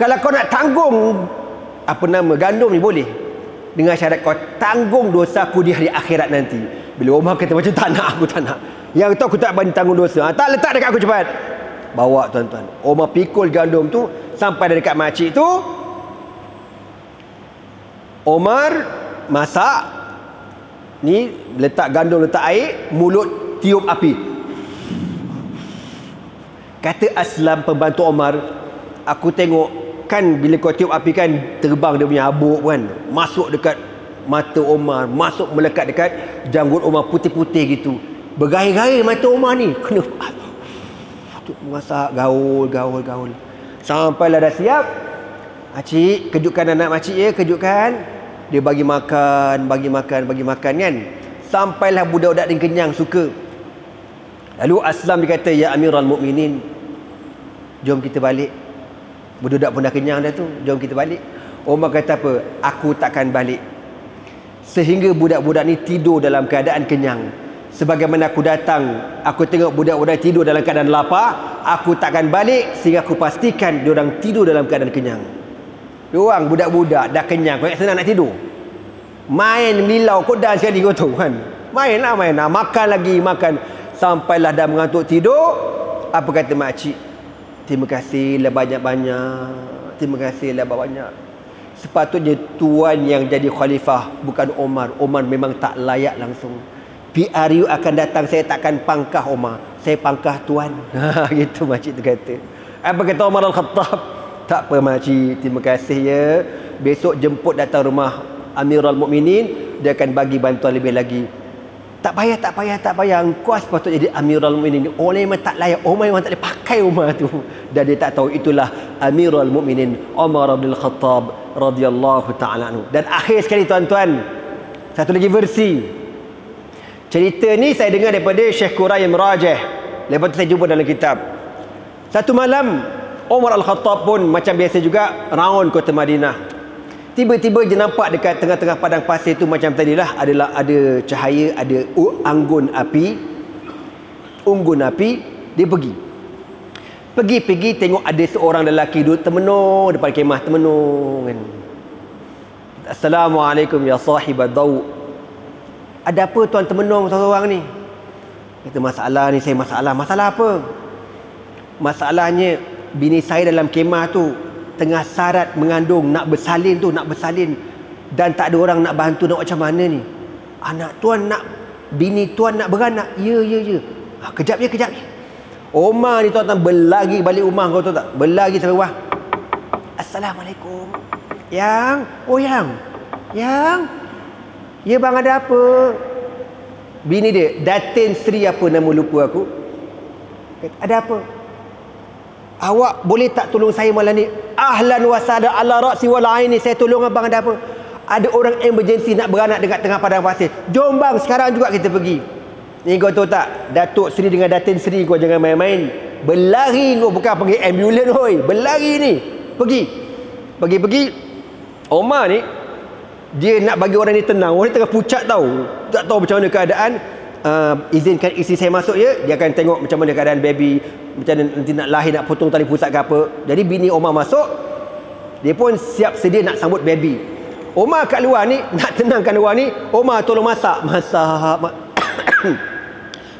kalau kau nak tanggung gandum ni boleh, dengan syarat kau tanggung dosaku di hari akhirat nanti. Bila Umar kata macam, tak nak, aku tak nak. Yang tu aku tak bagi tanggung dosa. Tak, letak dekat aku cepat. Bawa tuan-tuan. Umar pikul gandum tu sampai dekat makcik tu. Umar masak. Ni letak gandum, letak air, mulut tiup api. Kata Aslam, pembantu Umar, aku tengok kan bila kau tiup api kan terbang dia punya habuk kan, masuk dekat mata Umar, masuk melekat dekat janggut Umar, putih-putih gitu. Bergair-gair mata Umar ni. Kena masak gaul. Sampailah dah siap. Makcik, kejutkan anak makcik ya, kejutkan. Dia bagi makan kan. Sampailah budak-budak yang kenyang, suka. Lalu Aslam dia kata, ya Amirul Mukminin, jom kita balik. Budak-budak pun dah kenyang dah tu, jom kita balik. Umar kata apa? Aku takkan balik sehingga budak-budak ni tidur dalam keadaan kenyang. Sebagaimana aku datang, aku tengok budak-budak tidur dalam keadaan lapar, aku takkan balik sehingga aku pastikan diorang tidur dalam keadaan kenyang. Diorang budak-budak dah kenyang, kau senang nak tidur. Main milau kodan sekali kau tu kan. Main lah. Makan lagi, makan. Sampailah dah mengantuk tidur. Apa kata makcik? Terima kasihlah banyak-banyak. Terima kasihlah banyak. Sepatutnya tuan yang jadi khalifah, bukan Omar. Omar memang tak layak langsung. PRU akan datang, saya takkan pangkah Omar. Saya pangkah tuan. Gitu makcik tu kata. Apa kata Omar Al-Khattab? Tak apa makcik, terima kasih ya. Besok jemput datang rumah Amirul Mukminin, dia akan bagi bantuan lebih lagi. Tak payah. Engkau sepatutnya jadi Amirul Mukminin. Orang memang tak layak. Omar memang tak boleh pakai Omar tu. Dan dia tak tahu itulah Amirul Mukminin Umar bin Khattab radhiyallahu ta'ala anhu. Dan akhir sekali tuan-tuan, satu lagi versi. Cerita ni saya dengar daripada Syekh Quraim Rajih. Lepas tu saya jumpa dalam kitab. Satu malam Umar Al-Khattab pun macam biasa juga raun kota Madinah. Tiba-tiba dia nampak dekat tengah-tengah padang pasir tu macam tadilah, ada cahaya, ada unggun api. Dia pergi tengok ada seorang lelaki duduk termenung depan kemah, termenung kan. Assalamualaikum ya sahibad daw. Ada apa tuan termenung seorang ni? Kata masalah ni, saya masalah apa? Masalahnya bini saya dalam kemah tu tengah sarat mengandung, nak bersalin dan tak ada orang nak bantu, nak macam mana ni? Anak tuan nak, bini tuan nak beranak. Ya. Kejap je. Omar ni tuan-tuan berlari balik rumah, kau tahu tak? Berlari sampai rumah. Assalamualaikum. Yang. Ya bang, ada apa? Bini dia, Datin Sri apa nama lupa aku. Ada apa? Awak boleh tak tolong saya malam ni? Ahlan wa sada ala ra'si wal aini. Saya tolong abang, ada apa? Ada orang emergency nak beranak dekat tengah padang pasir. Jom bang, sekarang juga kita pergi. Ni kau tahu tak? Datuk Seri dengan Datin Seri, kau jangan main-main. Berlari kau, bukan panggil ambulans hoi. Berlari ni. Pergi. Omar ni, dia nak bagi orang ni tenang. Orang ni tengah pucat tahu. Tak tahu macam mana keadaan. Izinkan isteri saya masuk ya. Dia akan tengok macam mana keadaan baby, macam mana nanti nak lahir, nak potong tali pusat ke apa. Jadi bini Omar masuk, dia pun siap sedia nak sambut baby. Omar kat luar ni, nak tenangkan luar ni, Omar tolong masak.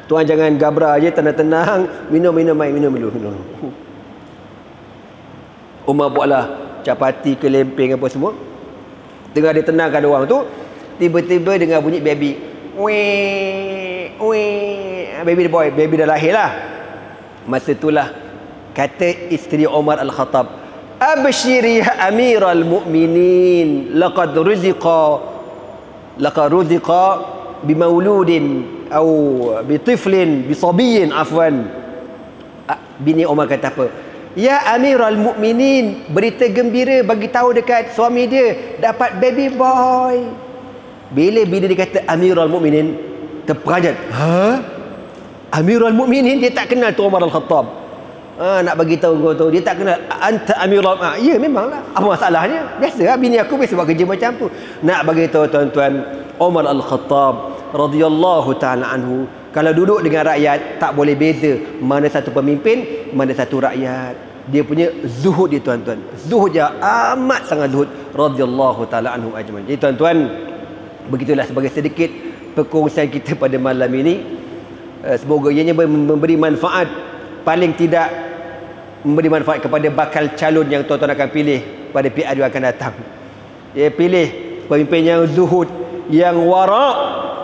Tuan jangan gabra je, tenang-tenang, minum dulu. Omar buatlah capati ke lempeng apa semua. Tengah dia tenangkan orang tu, tiba-tiba dengar bunyi baby. Baby dah lahir lah. Masa itulah kata isteri Umar Al-Khattab, abshiri ya Amirul Mukminin, laqad ruziqa bimauludin atau bitiflin bisabiyin afwan. Bini Umar kata apa? Ya Amirul Mukminin, berita gembira bagi tahu dekat suami dia dapat baby boy. Bila dia kata Amirul Mukminin, terperanjat. Amirul Mukminin, dia tak kenal tu Umar Al-Khattab. Nak bagi tahu kau tu, dia tak kenal. Anta Amirul. Ya memanglah. Apa masalahnya? Biasa bini aku biasa buat kerja macam tu. Nak bagi tahu tuan-tuan, Umar Al-Khattab radhiyallahu taala anhu, kalau duduk dengan rakyat tak boleh beza mana satu pemimpin, mana satu rakyat. Dia punya zuhud dia tuan-tuan. Zuhud dia amat sangat zuhud radhiyallahu taala anhu ajmain. Jadi tuan-tuan, begitulah sebagai sedikit perkongsian kita pada malam ini. Semoga ianya memberi manfaat, paling tidak memberi manfaat kepada bakal calon yang tuan-tuan akan pilih pada PRU akan datang. Pilih pemimpin yang zuhud, yang wara',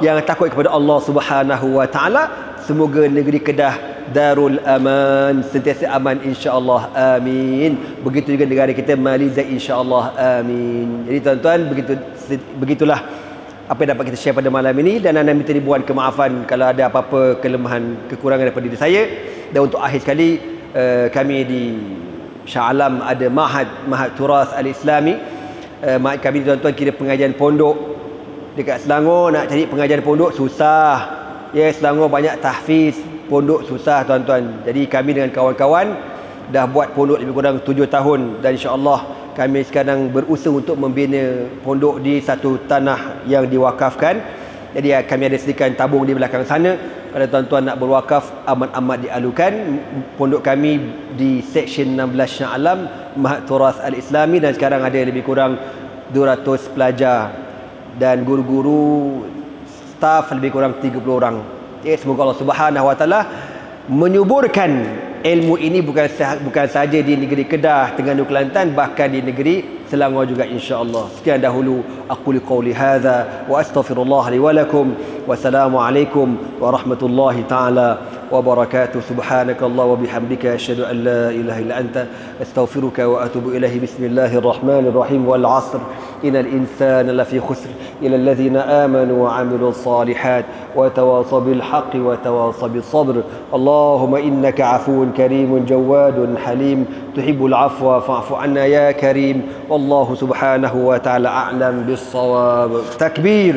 yang takut kepada Allah Subhanahu wa taala. Semoga negeri Kedah Darul Aman, sentiasa aman insya-Allah, amin. Begitu juga negara kita Malaysia insya-Allah, amin. Jadi tuan-tuan, begitulah apa yang dapat kita share pada malam ini, dan anda minta ribuan kemaafan kalau ada apa-apa kelemahan, kekurangan daripada diri saya. Dan untuk akhir sekali, kami Shah Alam ada Mahad Turas Al-Islami. Mahad kami tuan-tuan kira pengajian pondok. Dekat Selangor nak cari pengajian pondok susah. Ya, Selangor banyak tahfiz, pondok susah tuan-tuan. Jadi kami dengan kawan-kawan dah buat pondok lebih kurang 7 tahun, dan insya-Allah kami sekarang berusaha untuk membina pondok di satu tanah yang diwakafkan. Jadi kami ada sediakan tabung di belakang sana. Kalau tuan-tuan nak berwakaf, amat-amat dialukan. Pondok kami di Seksyen 16 Shah Alam, Mahad Turas Al-Islami, dan sekarang ada lebih kurang 200 pelajar dan guru-guru, staf lebih kurang 30 orang. Semoga Allah Subhanahu Wa Taala menyuburkan ilmu ini bukan sahaja di negeri Kedah, Terengganu, Kelantan, bahkan di negeri Selangor juga insya-Allah. Sekian dahulu aku qauli hadza wa astaghfirullah li wa lakum. Wassalamualaikum warahmatullahi taala wabarakatuh. Subhanakallah wa bihamdika asyhadu an la ilaha illa anta astaghfiruka wa atubu ilaihi. Bismillahirrahmanirrahim. Wal 'asr innal insana lafi khusr illa alladhina amanu wa 'amilus salihat wa tawasaw bil haqqi wa tawasaw bis sabr. Allahumma innaka 'afuwun karimun jawadun halim tuhibbul 'afwa fa'fu 'anna ya karim. Wallahu subhanahu wa ta'ala a'lam bis shawab. Takbir.